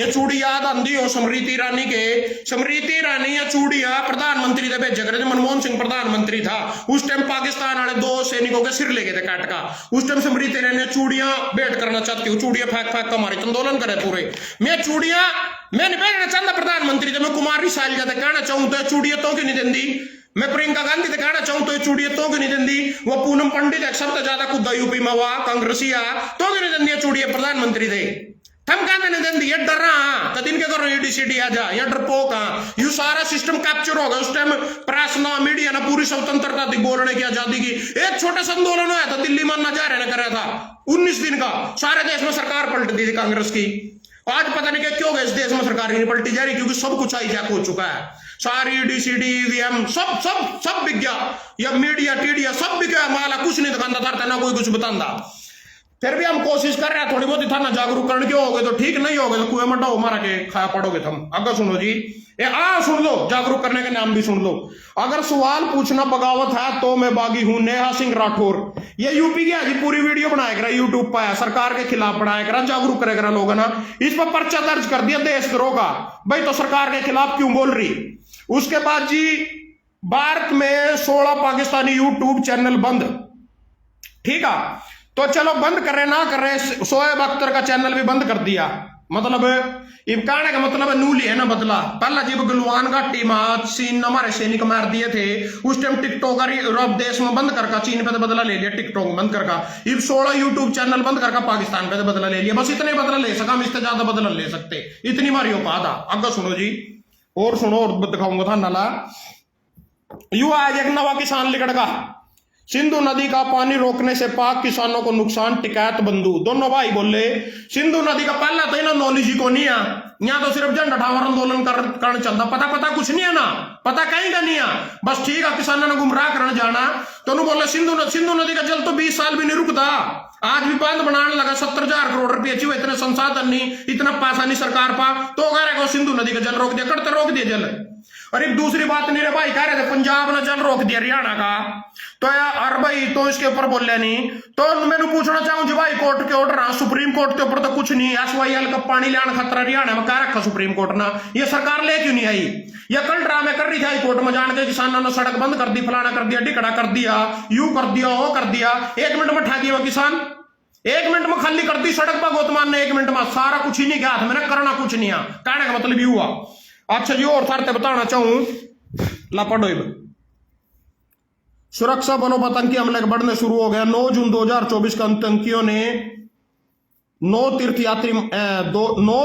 चूड़ी याद आंधी हो स्मृति ईरानी के, स्मृति ईरानी या चूड़िया प्रधानमंत्री थे भेजे करे, मनमोहन सिंह प्रधानमंत्री था उस टाइम, पाकिस्तान वाले 2 सैनिकों के सिर ले गए थे काट का। उस टाइम स्मृति ईरानी ने चूड़ियां भेंट करना चाहती हूँ, चूड़ियां फेंक फेंक हमारे आंदोलन करे पूरे। मैं नहीं भेजना चाहता प्रधानमंत्री, मैं कुमारी साल जाते कहना चाहूँ तो चूड़िया तो क्यों नहीं देंदी, मैं प्रियंका गांधी से कहना चाहूं तो चूड़िया तो क्यों नहीं देंदी, वो पूनम पंडित एक सबसे ज्यादा खुदा यूपी में हुआ कांग्रेसिया तो क्यों नहीं देंदी चूड़िया प्रधानमंत्री थे, थम कहते नहीं देंदी। ये डर रहा कदीन के करो EDCD आ जा, ये डरपोक यू सारा सिस्टम कैप्चर होगा। उस टाइम प्रेस ना मीडिया ना पूरी स्वतंत्रता थी बोलने की, आजादी की। एक छोटा सा आंदोलन हुआ था दिल्ली में, नजारे ने करा था 19 दिन का, सारे देश में सरकार पलट दी थी कांग्रेस की। आज पता नहीं क्यों गए इस देश में सरकार नहीं पलटी जा रही, क्योंकि सब कुछ हाईजैक हो चुका है। सारी EDCD EVM सब बिक गया, या मीडिया टीडिया सब बिक गया, माला कुछ नहीं दुकानदार था ना कोई कुछ बतांदा। फिर भी हम कोशिश कर रहे हैं थोड़ी बहुत था ना जागरूक करने के, हो गए तो ठीक, नहीं हो गए तो कुएं में डाओ मारा के खाया पड़ोगे तुम। अगर सुनो जी, सुन लो, जागरूक करने के नाम भी सुन लो। अगर सवाल पूछना बगावत है तो मैं बागी हूं। नेहा सिंह राठौर, ये यूपी की आज पूरी वीडियो बनाया करा, यूट्यूब पर सरकार के खिलाफ बनाया करा, जागरूक करे करा लोग ना। इस पर पर्चा दर्ज कर दिया देशद्रोह का, भाई तो सरकार के खिलाफ क्यों बोल रही। उसके बाद जी, भारत में 16 पाकिस्तानी यूट्यूब चैनल बंद, ठीक है, तो चलो बंद करे ना करे, शोएब अख्तर का चैनल भी बंद कर दिया। मतलब कहने का मतलब नूली है ना बदला। पहला जब गलवान घाटी में चीन हमारे सैनिक मार दिए थे, उस टाइम टिकटॉकर यूरोप देश में बंद करके चीन पे तो बदला ले लिया, टिकटॉक बंद करके। अब 16 यूट्यूब चैनल बंद करके पाकिस्तान पे तो बदला ले लिया। बस इतने बदला ले सका, हम इससे ज्यादा बदला ले सकते, इतनी मारी औकात था। अगर सुनो जी, और सुनो, और दिखाऊंगा था नाला। यू आज एक नवा किसान लिखड़गा, सिंधु नदी का पानी रोकने से पाक किसानों को नुकसान, टिकैत बंधु। दोनों भाई बोले सिंधु नदी का पहला तो ना नॉलेज ही को नहीं है, यहाँ तो सिर्फ झंडा ठावर आंदोलन करने चलता, पता कुछ नहीं है ना, पता कहीं का नहीं है, बस ठीक है किसानों ने गुमराह करने जाना। तो बोले सिंधु नदी का जल तो 20 साल भी नहीं रुकता, आज भी बांध बनाने लगा, 70,000 करोड़ रुपये चाहिए, इतने संसाधन नहीं, इतना पैसा नहीं सरकार पा, तो कह रहे सिंधु नदी का जल रोक दिया, करते रोक दिया जल। और एक दूसरी बात मेरे भाई कह रहे थे पंजाब ने जल रोक दिया हरियाणा का, तो यार और भाई तो इसके ऊपर बोले नहीं, तो मैंने पूछना चाहूँ जी भाई कोर्ट के ऑर्डर सुप्रीम कोर्ट के ऊपर तो कुछ नहीं, SYL का पानी लेना खतरा हरियाणा में कह रखा सुप्रीम कोर्ट ना, ये सरकार ले क्यों नहीं आई? ये कल ड्रामे कर रही थी हाईकोर्ट में जान के किसानों ने सड़क बंद कर दी, फलाना कर दिया, ढिकड़ा कर दिया, यू कर दिया, वो कर दिया, 1 मिनट में ठगी हुआ किसान, 1 मिनट में खाली कर दी सड़क पर गौतमान ने, 1 मिनट में सारा कुछ ही नहीं किया, मैंने करना कुछ नहीं है, कहने का मतलब ये हुआ। अच्छा जी और थरते बताना चाहूं लापड़ोइब सुरक्षा बलों पर आतंकी हमले बढ़ने शुरू हो गया। 9 जून 2024 को आतंकियों ने 9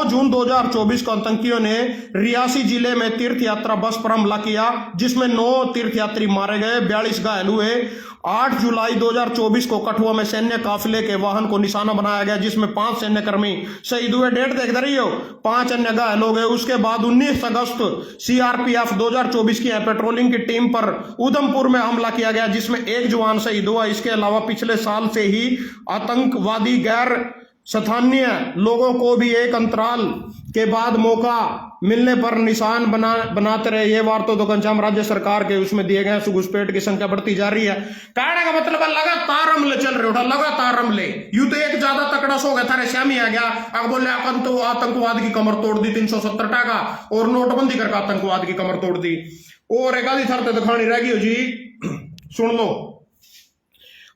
जून 2024 को आतंकियों ने रियासी जिले में तीर्थ यात्रा बस पर हमला किया जिसमें 9 तीर्थयात्री मारे गए, 42 घायल हुए। 8 जुलाई 2024 को कठुआ में सैन्य काफिले के वाहन को निशाना बनाया गया जिसमें 5 सैन्यकर्मी शहीद हुए, डेट देख रही हो, 5 अन्य घायल हो गए। उसके बाद 19 अगस्त CRPF 2024 की पेट्रोलिंग की टीम पर उधमपुर में हमला किया गया जिसमें 1 जवान शहीद हुआ। इसके अलावा पिछले साल से ही आतंकवादी गैर स्थानीय लोगों को भी एक अंतराल के बाद मौका मिलने पर निशान बनाते रहे। ये वार तो गंजाम राज्य सरकार के उसमें दिए गए घुसपैठ की संख्या बढ़ती जा रही है। कहने का मतलब है लगातार हमले चल रहे, उठा लगातार हमले, यूं तो एक ज्यादा तकड़ा सो गया था श्यामी आ गया, अब बोले आतंकवाद की कमर तोड़ दी 370 टाका और नोटबंदी करके आतंकवाद की कमर तोड़ दी। और एक आधी थरते तो खानी रहेगी हो जी, सुन लो।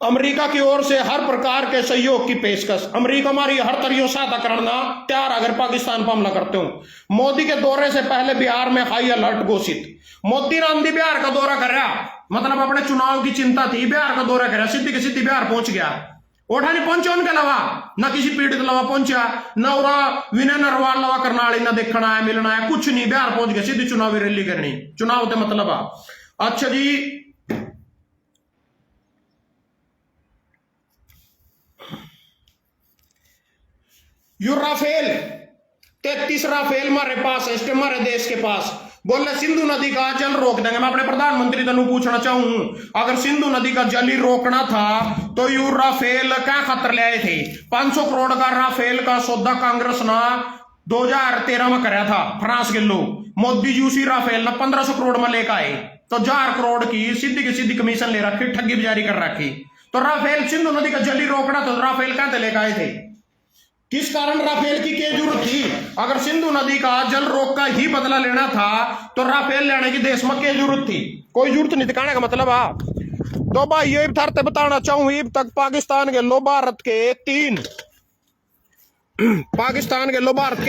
अमेरिका की ओर से हर प्रकार के सहयोग की पेशकश, अमेरिका हमारी हर तरीके से सहायता करना तैयार अगर पाकिस्तान पर हमला करते हो। मोदी के दौरे से पहले बिहार में हाई अलर्ट घोषित, मोदी ने आंधी बिहार का दौरा कर रहा, मतलब अपने चुनाव की चिंता थी, बिहार का दौरा कर रहा, सीधी की सीधी बिहार पहुंच गया। ओठा नहीं पहुंचे उनके अलावा, न किसी पीड़ित अलावा पहुंचा, न विनय नरवाल लवा करनाली न देखना है मिलना है, कुछ नहीं, बिहार पहुंच गया, सीधी चुनावी रैली करनी, चुनाव के मतलब। अच्छा जी यू राफेल 33 राफेल हमारे पास है, हमारे देश के पास, बोले सिंधु नदी का जल रोक देंगे। मैं अपने प्रधानमंत्री तनु पूछना चाहूं, अगर सिंधु नदी का जल ही रोकना था तो यू राफेल क्या खतर ले आए थे? 500 करोड़ का राफेल का सौदा कांग्रेस ने 2013 में कराया था, फ्रांस के लोग, मोदी जी उसी राफेल ने 1500 करोड़ में लेकर आए, तो 1000 करोड़ की सीधी कमीशन ले रखी, ठगी जारी कर रखी। तो राफेल सिंधु नदी का जल ही रोकना तो राफेल कहां लेकर आए थे? किस कारण राफेल की क्या जरूरत थी? अगर सिंधु नदी का जल रोक का ही बदला लेना था तो राफेल लेने की देश में क्या जरूरत थी? कोई जरूरत नहीं थी, कहने का मतलब है। तो भाई ये थरते बताना चाहूं, अब तक पाकिस्तान के लो भारत के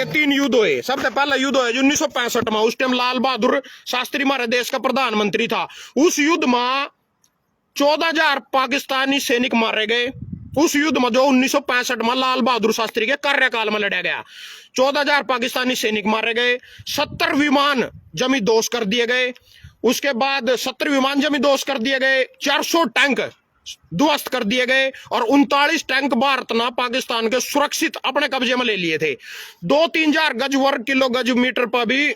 3 युद्ध हुए। सबसे पहला युद्ध हुआ 1965 में, उस टाइम लाल बहादुर शास्त्री हमारे देश का प्रधानमंत्री था। उस युद्ध में 14,000 पाकिस्तानी सैनिक मारे गए। उस युद्ध में जो 1965 में लाल बहादुर शास्त्री के कार्यकाल में लड़ा गया, 14,000 पाकिस्तानी सैनिक मारे गए, 70 विमान जमींदोज कर दिए गए। उसके बाद 70 विमान जमींदोज कर दिए गए, 400 टैंक ध्वस्त कर दिए गए और 39 टैंक भारत ने पाकिस्तान के सुरक्षित अपने कब्जे में ले लिए थे। 2-3 गज वर्ग किलो गज मीटर पर भी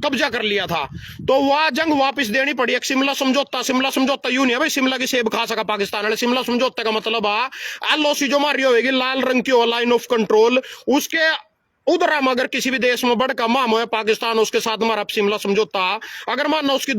कब्जा कर लिया था। तो वह जंग वापस देनी पड़ी। एक शिमला समझौता यूं नहीं है भाई शिमला की सेब खा सका पाकिस्तान वाले। शिमला समझौते का मतलब है LOC जो मारी होगी लाल रंग की हो, लाइन ऑफ कंट्रोल, उसके उधर हम अगर किसी भी देश में बढ़ माम हो पाकिस्तान, उसके साथ हमारा शिमला समझौता, अगर मानना उसकी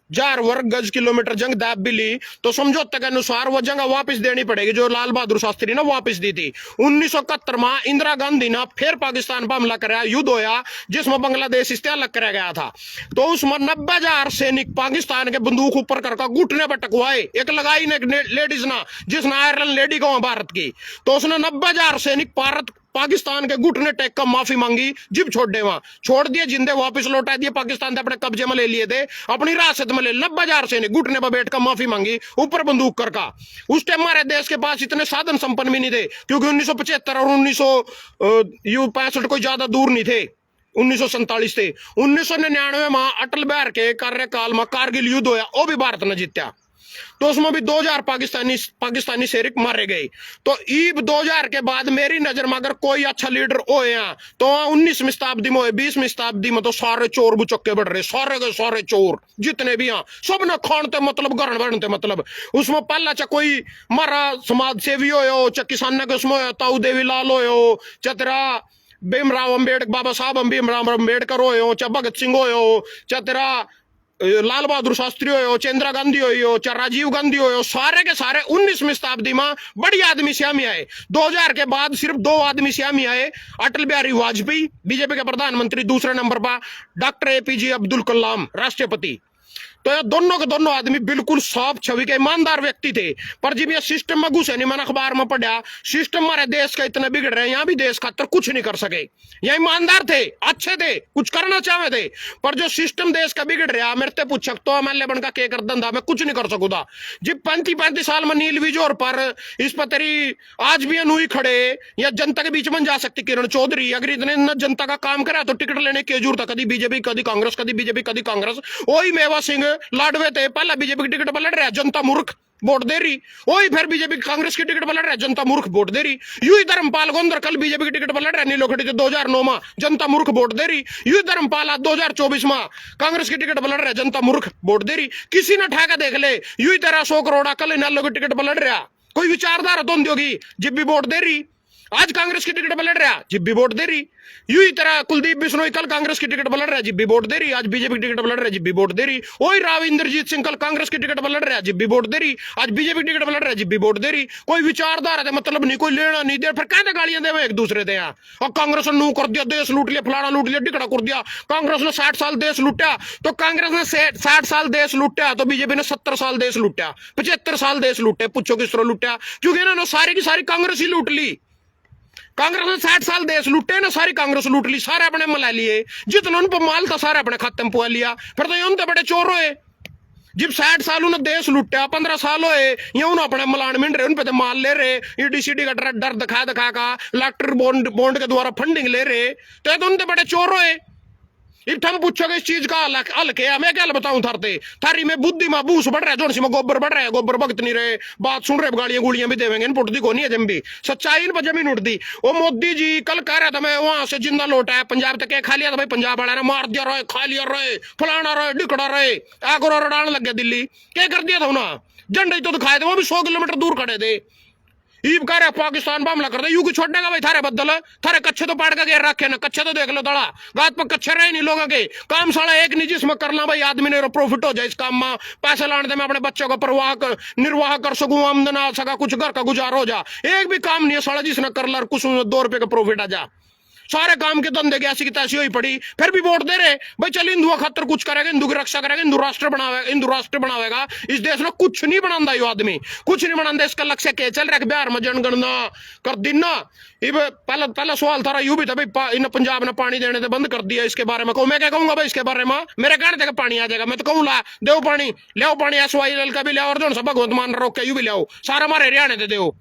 4 वर्ग गज किलोमीटर जंग दाब भी ली तो समझौते के अनुसार वो जंग वापस देनी पड़ेगी जो लाल बहादुर शास्त्री ने वापस दी थी। 1971 में इंदिरा गांधी ने फिर पाकिस्तान पर हमला कराया, युद्ध होया जिसमें बांग्लादेश इससे अलग कराया गया था। तो उसमें 90,000 सैनिक पाकिस्तान के बंदूक ऊपर करके घुटने पर टकवाए। एक लगाई ने लेडीज ना, जिसने आयरलैंड लेडी को भारत की, तो उसने 90,000 सैनिक पाकिस्तान के घुटने टेक कर माफी मांगी, जिब छोड़ दिए, जिंदे वापस लौटा दिए, पाकिस्तान से अपने कब्जे में ले लिए थे, अपनी रासत में ले 90,000 सैनिक घुटने पर बैठकर माफी मांगी ऊपर बंदूक करका। उस टाइम हमारे देश के पास इतने साधन संपन्न भी नहीं थे, क्योंकि 1975 और 1965 कोई ज्यादा दूर नहीं थे, 1947 थे। 1999 में अटल बिहारी के कार्यकाल में कारगिल युद्ध होया, वो भी भारत ने जीता, तो उसमें भी 2000 पाकिस्तानी सैनिक मारे गए। तो ईब 2000 के बाद मेरी नजर में अगर कोई अच्छा लीडर होया तो 19वीं शताब्दी में, 20वीं शताब्दी में तो सारे चोर बुचक्के बढ़ रहे, सारे के सारे चोर जितने भी हैं सब ने खानते मतलब गरण बढ़ते, मतलब उसमें पहला चाहे कोई मारा समाज सेवी हो, चाहे किसान के उसमें ताऊ देवी लाल हो, चाहे तेरा भीमराव अम्बेडकर, बाबा साहब भीमराव अम्बेडकर हो, चाहे भगत सिंह हो, चाहे तेरा लाल बहादुर शास्त्री हो, चाहे इंदिरा गांधी हो, चाहे राजीव गांधी हो, सारे के सारे 19वीं शताब्दी में बड़ी आदमी श्यामी आए। 2000 के बाद सिर्फ 2 आदमी श्यामी आए, अटल बिहारी वाजपेयी बीजेपी के प्रधानमंत्री, दूसरे नंबर पर डॉक्टर एपीजे अब्दुल कलाम राष्ट्रपति। तो ये दोनों के दोनों आदमी बिल्कुल साफ छवि के ईमानदार व्यक्ति थे। पर जब ये सिस्टम में घुसे नहीं, मैंने अखबार में पढ़ा, सिस्टम हमारे देश का इतना बिगड़ रहे हैं, यहाँ भी देश खातर कुछ नहीं कर सके। ये ईमानदार थे, अच्छे थे, कुछ करना चाहे थे, पर जो सिस्टम देश का बिगड़ रहा, मेरे से पूछ सकते हो एमएलए बनकर के कर धंधा, मैं कुछ नहीं कर सकूंगा। जब 35 साल में नील विजोर पर इस पर तेरी आज भी अनुई खड़े या जनता के बीच में जा सकती किरण चौधरी, अगर इतने न जनता का काम करा तो टिकट लेने की जरूरत है। कभी बीजेपी, कभी कांग्रेस, कभी बीजेपी, कभी कांग्रेस। वही मेवा सिंह लाडवे थे, पहला बीजेपी की टिकट पर लड़ रहा, जनता मूर्ख वोट दे रही। वही फिर बीजेपी कांग्रेस की टिकट पर लड़ रहा, जनता मूर्ख वोट दे रही। यूं ही धर्मपाल गोंदर कल बीजेपी की टिकट पर लड़ रहा, नीलो खड़ी 2009 में, जनता मूर्ख वोट दे रही। यूं ही धर्मपाल आज 2024 में कांग्रेस की टिकट पर लड़ रहा, जनता मूर्ख वोट दे रही। किसी ने ठेका देख ले, यूं ही तेरा 100 करोड़ कल नालो की टिकट पर लड़ रहा, कोई विचारधारा तो नहीं होगी, जिब भी वोट दे रही। आज कांग्रेस की टिकट पर लड़ रहा, जिब भी वोट दे रही। यूं ही तरह कुलदीप बिश्नोई कल कांग्रेस की टिकट पर लड़ रहा है, जिब भी वोट दे रही। आज बीजेपी की टिकट पर लड़ रहा है, जिब भी वोट दे रही। वही राव इंद्रजीत सिंह कल कांग्रेस की टिकट पर लड़ रहा है, जिब भी वोट दे रही। आज बीजेपी की टिकट पर लड़ रहा है, जिब भी वोट दे रही। कोई विचारधारा है मतलब नहीं, कोई लेना नहीं दे, फिर कहते गालियां दे एक दूसरे दे। और कांग्रेस ने नू कर दिया, देश लूट लिया, फलाना लूट लिया, टिकड़ा कर दिया। कांग्रेस ने 60 साल देश लूटा, तो कांग्रेस ने 60 साल देश लूटा, तो बीजेपी ने 70 साल देश लूटा, 75 साल देश लूटे। पूछो किस तरह लूटा, क्योंकि इन्होंने सारी की सारी कांग्रेस ही लूट ली। कांग्रेस ने 60 साल देश लूटे ना, सारी कांग्रेस लूट ली, सारे अपने मिला लिए, जितना उन पर माल था सारे अपने खाते में पुआ लिया। फिर तो उनके बड़े चोर हुए। जब 60 साल उन्हें देश लुटा, 15 साल हुए ये उन्हें अपने मलान मिल रहे, उन पे तो माल ले रहे, ईडीसीडी का डर दिखा दिखा का इलेक्ट्रिक बॉन्ड के द्वारा फंडिंग ले रहे, तो उनके बड़े चोर हुए। इब हम पूछोगे इस चीज का हल क्या, मैं क्या बताऊं थारते, थारी में बुद्धि में बूस बढ़ रहा है, जोन सी में गोबर बढ़ रहा है, गोबर भगत नहीं रहे, बात सुन रहे, गालियां गुड़ियां भी देवेंगे, इनपुट दी को नहीं है जम भी, सच्चाई इन पर जमीन उठती। वो मोदी जी कल कह रहा था मैं वहां से जिंदा लौटा है पंजाब तक, खा लिया था भाई, पंजाब वाला ने मार दिया रहे, खा लिया रहे, फलाना रहे, डिकड़ा रहे, आगो रडान लग गया दिल्ली, क्या कर दिया था उन्हें, झंडे तो दिखाए थे, वो भी 100 किलोमीटर दूर खड़े थे। ईब कह रहे पाकिस्तान पर हमला कर दे, यूं छोड़ने का भाई, थारे बदल थारे कच्चे तो पाड़ का घेर रखे ना, कच्चे तो देख लो दड़ा गात पर कच्चे रहे नहीं लोगों के काम, साला एक नहीं जिसमें करना भाई आदमी ने प्रॉफिट हो जाए इस काम में, पैसे लाने दे, मैं अपने बच्चों का निर्वाह कर सकूं, आमदन आ सका, कुछ घर का गुजारा हो जा। एक भी काम नहीं है साला जिसने कर ला कुछ 2 रुपए का प्रॉफिट आ जा, सारे काम के धंधे की ऐसी की तैसी हुई पड़ी, फिर भी वोट दे रहे भाई। चल हिंदुओं खातर कुछ करेगा, हिंदू की रक्षा करेगा, हिंदू राष्ट्र बनावेगा। इस देश में कुछ नहीं बनाता यो आदमी, कुछ नहीं बनाता। इसका लक्ष्य क्या चल रहा है, बिहार में जनगणना कर दी ना। पहला सवाल था यू भी था भाई, इन पंजाब ने पानी देने से बंद कर दिया, इसके बारे में कहूँ, मैं क्या कहूंगा भाई इसके बारे में, मेरे कहने तक पानी आ जाएगा, मैं तो कहूँ ला दो पानी, ले पानी, SYL का भी ले, और जो सा भगवंत मान रोक के यू भी ले, सारा हमारे हरियाणा दे दो।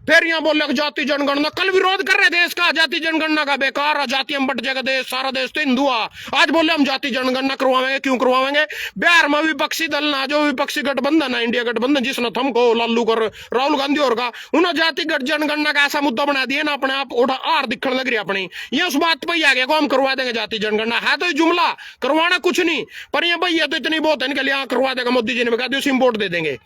फिर यहाँ बोल रहे जाति जनगणना, कल विरोध कर रहे देश का, जाति जनगणना का बेकार, जाति हम बट जाएगा देश, सारा देश तो हिंदू आ। आज बोले हम जाति जनगणना करवाएंगे, क्यों करवाएंगे? बिहार में विपक्षी दल ना, जो विपक्षी गठबंधन है, इंडिया गठबंधन, जिसने थमको लालू कर राहुल गांधी और का, उन्हें जाति जनगणना का ऐसा मुद्दा बना दिया ना, अपने आप उठा आर दिखने लग रही अपनी, ये उस बात पर ही आ गया को हम करवा देंगे जाति जनगणना। है तो जुमला, करवाना कुछ नहीं, पर ये भाई ये तो इतनी बहुत है, इनके लिए करवा देगा मोदी जी ने कहा दिया, वोट दे देंगे।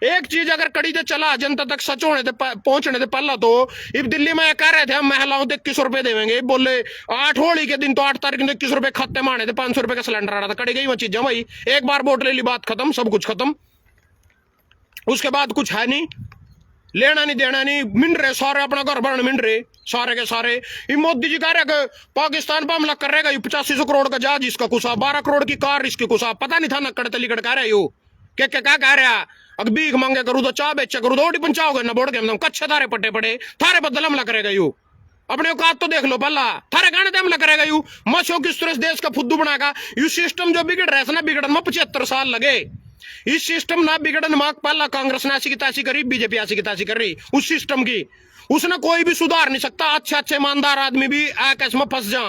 एक चीज अगर कड़ी से चला जनता तक सच होने पहुंचने से पहला, तो इब दिल्ली में कह रहे थे हम महिलाओं को 21 रुपए देंगे, बोले 8 होली के दिन तो 8 तारीख को 21 रुपए खाते में आने थे, 500 रुपए का सिलेंडर आ रहा था, कड़ी गई वो चीजें भाई। एक बार वोट ले ली, बात खत्म, सब कुछ खत्म, उसके बाद कुछ है नहीं, लेना नहीं देना नहीं, मिन रहे सारे अपना घर भरने मिन रहे सारे के सारे। मोदी जी कह रहे पाकिस्तान पर हमला कर रहेगा, 8500 करोड़ का जहाज इसका कुसा, 12 करोड़ की कार इसकी कुसा, पता नहीं था नक्कड़ तलीकड़ कह रहे हो क्या कह रहा। अगर भीख मांगे करूँ तो चाह बेचा करूँ तो पंचाओगे ना, बोर्ड के कच्चे थारे पट्टे पड़े, थारे बदल हमला करेगा यू, अपने औकात तो देख लो पहला, थारे गाने से हमला करेगा यू, मशो किस तरह देश का फुद्दू बनाएगा। यू सिस्टम जो बिगड़ रहा है ना, बिगड़न में 75 साल लगे। इस सिस्टम ना बिगड़न में पहला कांग्रेस ने ऐसी की तैसी करी, बीजेपी ऐसी की तैसी कर रही, उस सिस्टम की उसने कोई भी सुधार नहीं सकता। अच्छे ईमानदार आदमी भी आकाश में फंस जा,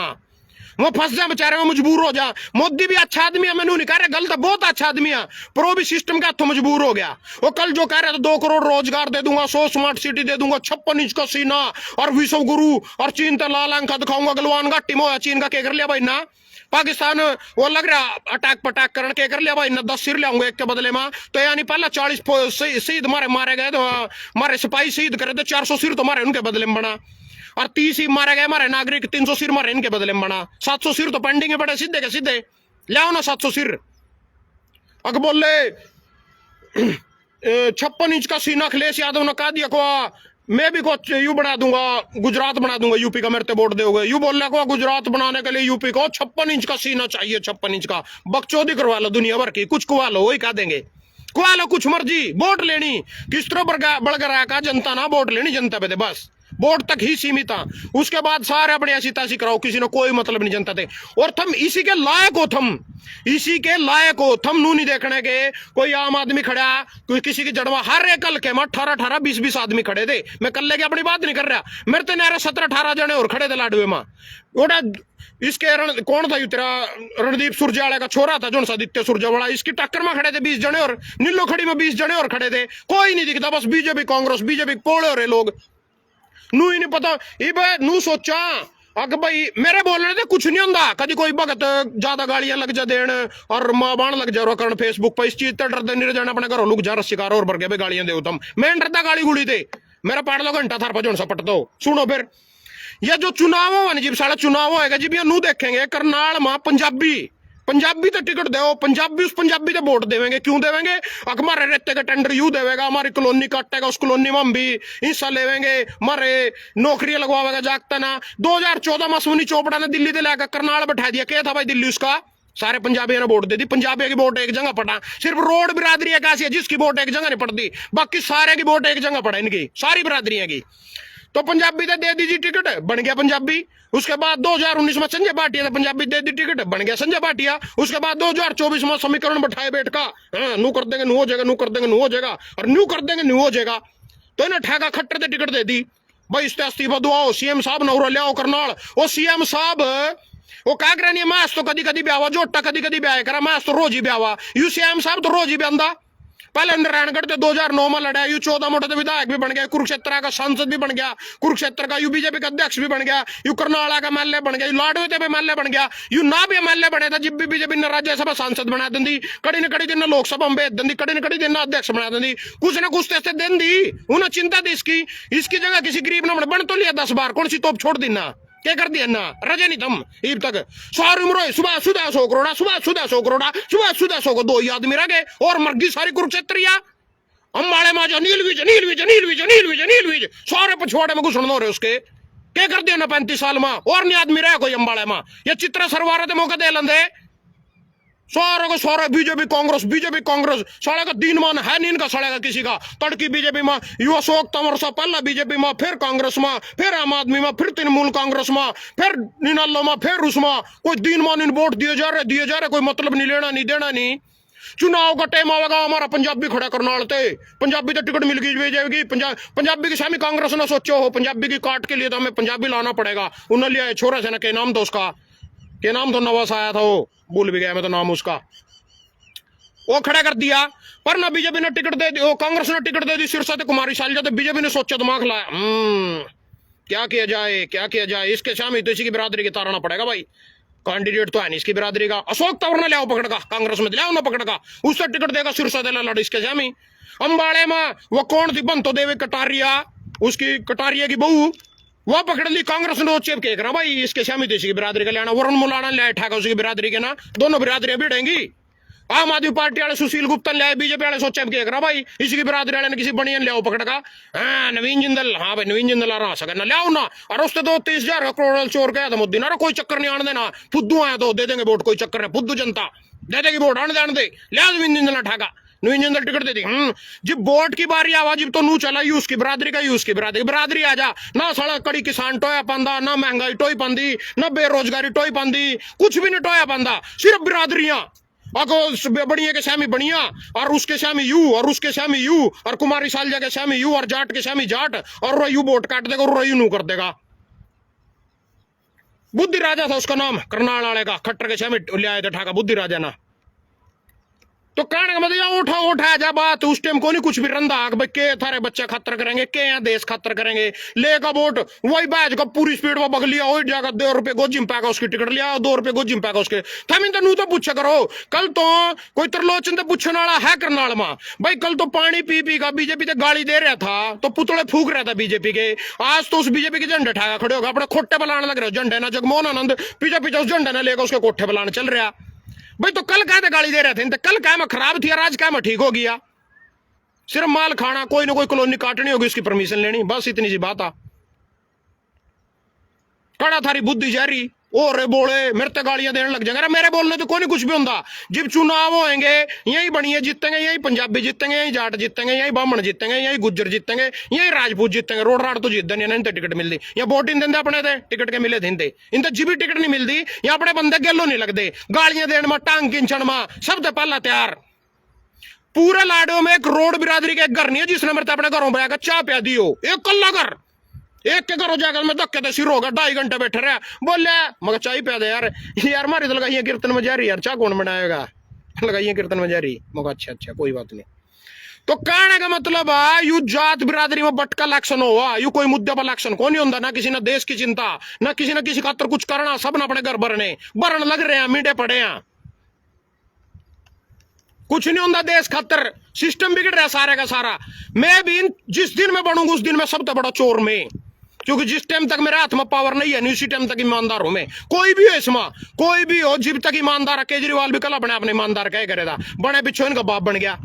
वो फंस जाए बेचारे, वो मजबूर हो जा। मोदी भी अच्छा आदमी है, मैंने नहीं कह रहा गलत, बहुत अच्छा आदमी है, पर वो भी सिस्टम के हाथों मजबूर हो गया। वो कल जो कह रहा था 2 करोड़ रोजगार दे दूंगा, 100 स्मार्ट सिटी दे दूंगा, 56 इंच का सीना और विश्व गुरु और चीन तो लाल अंक दिखाऊंगा, गलवान घाटी में चीन का क्या कर लिया भाई ना, पाकिस्तान वो लग रहा अटैक पटाक करने के कर लिया भाई ना, 10 सिर ले एक के बदले में। तो यानी पहला 40 शहीद मारे गए, तो मारे सिपाही शहीद करे, तो 400 सिर तो मारे उनके बदले में बना। और 30 ही मारे गए हमारे नागरिक, 300 सिर मारे इनके बदले में बना, 700 सिर तो पेंडिंग है पड़े सीधे के सीधे, ले आओ ना 700 सिर। अग बोले 56 इंच का सीना अखिलेश यादव ने कहा दिया को मैं भी को यू बना दूंगा, गुजरात बना दूंगा यूपी का, मेरे ते वोट दोगे। यू बोल रहा को गुजरात बनाने के लिए यूपी को 56 इंच का सीना चाहिए, 56 इंच का। बकचोदी करवा लो दुनिया भर की, कुछ कुआ लो, वही कह देंगे, कुआ लो कुछ मर्जी, वोट लेनी किस तरह बड़गरा का जनता ना वोट लेनी जनता पे दे, बस वोट तक ही सीमित था। उसके बाद सारे अपने ऐसी तैसी कराओ, किसी ने कोई मतलब नहीं जनता थे। और थम इसी के लायक हो, थम इसी के लायक हो, थम नू नहीं देखने के कोई आम आदमी खड़ा, कोई किसी की जड़वा, हर एक कल के में 18-18 20-20 आदमी खड़े थे। मैं कल लेके अपनी बात नहीं कर रहा, मेरे तो नारे 17-18 जने और खड़े थे लाडवे में। ओटा इसके कौन था तेरा रणदीप सुरजेवाला का छोरा था, जो आदित्य सुरजेवाला, इसकी टक्कर में खड़े थे 20 जने, और नीलो खड़ी में 20 जने और खड़े थे। कोई नहीं दिखता, बस बीजेपी कांग्रेस बीजेपी पोड़े हो रहे लोग, नू ही नहीं पता। इबे नू सोचा अग भाई मेरे बोलने से कुछ नहीं होता, कभी कोई भगत ज्यादा गालियां लग जा देन और मां बाण लग जा करण फेसबुक पर, इस चीज से डरते नहीं जाना अपने घरों लुक जा शिकार और भर के गालियां दे तुम। मैं डरता गाली गुड़ी थे, मेरा पाड़ लो घंटा थार पर सा पट दो। सुनो फिर ये जो चुनाव हो जिब साढ़े चुनाव होएगा जिब ये नू देखेंगे करनाल में पंजाबी तो टिकट दो, पंजाबी उस पंजाबी तो वोट देवेंगे। क्यों देवेंगे? हमारे रेते का टेंडर यू देवेगा, हमारी कॉलोनी काटेगा, उस कॉलोनी में हम भी हिस्सा लेवेंगे, हमारे नौकरियां लगवाएगा जागता ना। 2014 में सुनी चोपड़ा ने दिल्ली से लेकर करनाल बैठा दिया, क्या था भाई दिल्ली उसका, सारे पंजाबियों ने वोट दे दी। पंजाबियों की वोट एक जगह पड़ा, सिर्फ रोड बिरादरी एक ऐसी है जिसकी वोट एक जगह नहीं पड़ती, बाकी सारे की वोट एक जगह पड़ा, इनकी सारी बिरादरियों की। तो पंजाबी दे दीजिए टिकट, बन गया पंजाबी। उसके बाद 2019 में संजय भाटिया ने पंजाबी दे दी टिकट, बन गया संजय भाटिया। उसके बाद 2024 में समीकरण बैठाए बैठ का, नू कर देंगे नू हो जाएगा, नू कर देंगे नू हो जाएगा, और नू कर देंगे नू हो जाएगा। तो इन्हें ठेका खट्टर से टिकट दे दी भाई, इससे इस्तीफा दुआओ, सीएम साहब नौरा लियाओ करनाल। वो सीएम साहब वो क्या करनी है, मैच तो कदी कदी ब्यावा, जोटा कदी कदी ब्याह करा, मैच तो रोज ही ब्यावा। यू सीएम साहब तो रोज ही ब्यादा। पहले नारायणगढ़ से 2009 में लड़ा, यू 14 मोटे तो विधायक भी बन गया, कुरुक्षेत्र का सांसद भी बन गया, कुरुक्षेत्र का यू बीजेपी का अध्यक्ष भी बन गया, यू करनाला का एमएलए बन गया, यू लाडवे पे एमएलए बन गया। यू ना भी एमएलए बने था जब भी बीजेपी ने राज्यसभा सांसद बना दी, कड़ी न कड़ी दिन लोकसभा में भेज दी, कड़ी न कड़ी दिन अध्यक्ष बना दी, कुछ ना कुछ ऐसे दिन दी। उन्हें चिंता थी इसकी जगह किसी गरीब ने बन तो लिया 10 बार, कौन सी तोप छोड़ दी ना, क्या कर दिया ना, रजे नहीं तुम ईब तक। सारी उम्र सुबह सुधा 100 करोड़, सुबह सुधा 100 करोड़, सुबह सुधा 100 को 2 ही आदमी रह गए और मर गई सारी कुरुक्षेत्रिया। अम्बाड़े में जो नील सारे पछवाड़े में घुसन हो रहे उसके, क्या कर दिया ना 35 साल में और नहीं आदमी रहे कोई अम्बाड़े में। ये चित्र सरवारे मौका दे लेंदे सारे को सारे बीजेपी कांग्रेस साले का दीन मान है नहीं इनका, साले का किसी का। तड़की बीजेपी में यू अशोक तंवर सा, पहला बीजेपी में, फिर कांग्रेस में, फिर आम आदमी में, फिर तृणमूल कांग्रेस में, फिर निनालो में, फिर उसमें कोई दीन मान इन वोट दिए जा रहे, कोई मतलब नहीं, लेना नहीं देना नहीं। चुनाव का टाइम आएगा, हमारा पंजाबी खड़ा करना ते पंजाबी तो टिकट मिल गई जाएगी। पंजाबी की शामी कांग्रेस ने सोचो हो, पंजाबी की काट के लिए तो हमें पंजाबी लाना पड़ेगा। उन्हें लिया छोरा से ना, क्या नाम था उसका, क्या नाम तो नवास आया था, वो भूल भी गया मैं तो नाम उसका, वो खड़ा कर दिया। पर ना बीजेपी ने टिकट दे दी, कांग्रेस ने टिकट दे दी सिरसा कुमारी शैलजा, तो बीजेपी ने सोचा दिमाग लाया, क्या किया जाए, इसके शामी तो इसी की बिरादरी के तारना पड़ेगा भाई, कैंडिडेट तो है नहीं इसकी बिरादरी का। अशोक तंवर ने लिया पकड़ का, कांग्रेस में लिया ना पकड़ का, उससे टिकट देगा सिरसा दे लड़ इसके शामी। अम्बाड़े में वो कौन थी, बंतो देवी कटारिया, उसकी कटारिया की बहू, वह पकड़ ली कांग्रेस ने, चेप के रहा भाई इसके शामी तो इसी की बिरादरी का लेना। वरुण मुलाना लिया ठाका उसकी बिरादरी के ना, दोनों बिरादरियां भिड़ेंगी। आम आदमी पार्टी वाले सुशील गुप्ता ले आए, बीजेपी वाले सोचे के रहा भाई इसी की बिरादरी वाले ने किसी बनियन ले आओ पकड़ का, नवीन जिंदल, हाँ भाई नवीन जिंदल आ रहा सके ना ले आओ ना, और उससे तो 30,000 करोड़ चोर गया था मुद्दी ना, कोई चक्कर नहीं आने देना, फुद्दू आया तो दे देंगे वोट, कोई चक्कर है, फुद्दू जनता दे देगी वोट, आने दे ले आओ नवीन जिंदल ठाका, नवीन जिंदल टिकट दे दी। जब वोट की बारी आवा जब तो नू चला यूस की बिरादरी का, यूस की बिरादरी आ जा ना, साला कड़ी किसान टोया पांदा ना, महंगाई टोई पांदी ना, बेरोजगारी टोई पांदी, कुछ भी नहीं टोया पांदा, सिर्फ बिरादरियां। बढ़िया के शामी बढ़िया, और उसके शामी यू, और उसके शामी यू, और कुमारी सालजा के शामी यू, और जाट के शामी जाट, और यू वोट काट देगा और यू नू कर देगा। बुद्धि राजा था उसका नाम, करनाल वाले का, खट्टर के शामी ले आए थे ठाका, बुद्धि राजा ना। तो कहने का मतलब उठा उठा जा बात उस टाइम को नहीं कुछ भी रंधा भाई के थारे बच्चे खतर करेंगे के यहाँ देश खतर करेंगे लेगा वोट वही बैच का पूरी स्पीड में बग लिया वही जाकर ₹2 गोजी में पैका उसकी टिकट लिया ₹2 गोजी में पैका उसके थमिन तो नू तो पूछा करो कल तो कोई त्रिलोचन तो पूछने वाला है करनाल में भाई कल तो पानी पी पी का बीजेपी तो गाली दे रहा था तो पुतले फूक रहा था बीजेपी के आज तो उस बीजेपी के झंडे ठाया खड़े होगा अपने खोटे बनाने लग रहे हो झंडे ना जगमोहन आनंद पीछे पीछे उस झंडे ने लेकर उसके कोठे बनाने चल रहा भाई तो कल कहते गाली दे रहे थे तो कल क्या में खराब थी आज क्या में ठीक हो गया सिर्फ माल खाना कोई ना कोई कॉलोनी काटनी होगी उसकी परमिशन लेनी बस इतनी सी बात आ कड़ा थारी बुद्धि जारी और बोले मेरे ते गालियां देने लग जाएंगे मेरे बोलने तो कोई नहीं कुछ भी होता जब चुनाव होंगे यही बनिए जीतेंगे यही पंजाबी जीतेंगे यही जाट जीतेंगे यही ब्राह्मण जीतेंगे यही गुज्जर जीतेंगे यही राजपूत जीतेंगे रोड राड तो जीत देने इनते टिकट मिलती या वोट इन देंगे अपने थे टिकट के मिले थे इनते जी भी टिकट नहीं मिलती या अपने बंदे गेलो नहीं लगते गालियां देने में टांग किंचन में सब तो पहला तैयार पूरे लाडो में एक रोड बिरादरी के घर नहीं है जिसने मेरे अपने घरों पर चाह पिया दी हो एक कल्ला घर एक के घरों जाकर मैं धक्के तो सिर होगा 2.5 घंटे बैठे रहा बोले मगर चाय पिया दे यार मारी तो लगाइए कीर्तन में जा रही यार चाह कौन बनाएगा लगाइए कीर्तन में जा रही मगर अच्छा कोई बात नहीं तो कहने का मतलब है यू जात बिरादरी में बटका इलेक्शन हुआ यू कोई मुद्दे पर इलेक्शन को नहीं होता ना किसी ने देश की चिंता ना किसी खातर कुछ करना सब ने अपने घर भरन लग रहे हैं मीडे पड़े हैं कुछ नहीं होता देश खातर सिस्टम बिगड़ रहा है सारे का सारा मैं भी जिस दिन मैं बनूंगा उस दिन मैं सबसे बड़ा चोर में क्योंकि जिस टाइम तक मेरे हाथ में पावर नहीं है उसी टाइम तक ईमानदार हूं मैं कोई भी हो इसमें कोई भी हो जब तक ईमानदार है केजरीवाल भी कल अपने ईमानदार क्या करेगा बने पिछो इनका बाप बन गया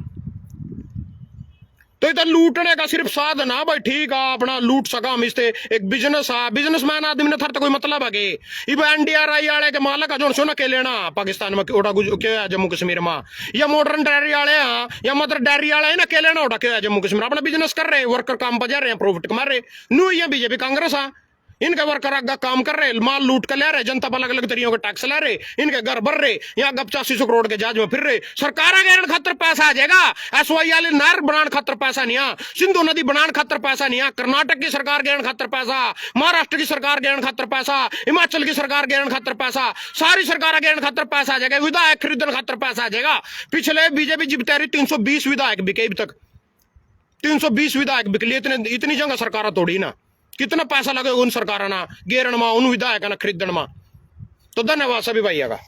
तो इधर लूटने का सिर्फ साधन है भाई ठीक है अपना लूट सका हम इससे एक बिजनेस है बिजनेसमैन आदमी ने थर तो कोई मतलब है कि NDRI वाले के मालक जो सुन के लेना पाकिस्तान में ओटा क्या जम्मू कश्मीर में या मॉडर्न डेयरी वाले हैं या मदर डेयरी वाले ना के लेना ओटा क्या जम्मू कश्मीर अपना बिजनेस कर रहे वर्कर काम पर जा रहे हैं प्रॉफिट कमा रहे नू या बीजेपी कांग्रेस है इनके वर्कर आगे काम कर रहे माल लूट कर ले रहे जनता पर अलग अलग तरीकों के टैक्स ले रहे इनके घर भर रहे यहाँ गप 8500 करोड़ के जहाज में फिर रहे सरकार आगे खातर पैसा आ जाएगा SY वाले नहर बनाने खातर पैसा नहीं आ सिंधु नदी बनाने खातर पैसा नहीं आ कर्नाटक की सरकार गहन खातर पैसा महाराष्ट्र की सरकार गहन खातर पैसा हिमाचल की सरकार गहन खातर पैसा सारी सरकार गहन खातर पैसा आ जाएगा विधायक खरीदने खातर पैसा आ जाएगा पिछले बीजेपी जिब तैयारी 320 विधायक बिके अभी तक 320 विधायक बिकली इतनी जगह सरकार तोड़ी ना कितना पैसा लगेगा उन सरकार ना गेरण में उन विधायक ना खरीदन में तो धन्यवाद सभी भाइयों का।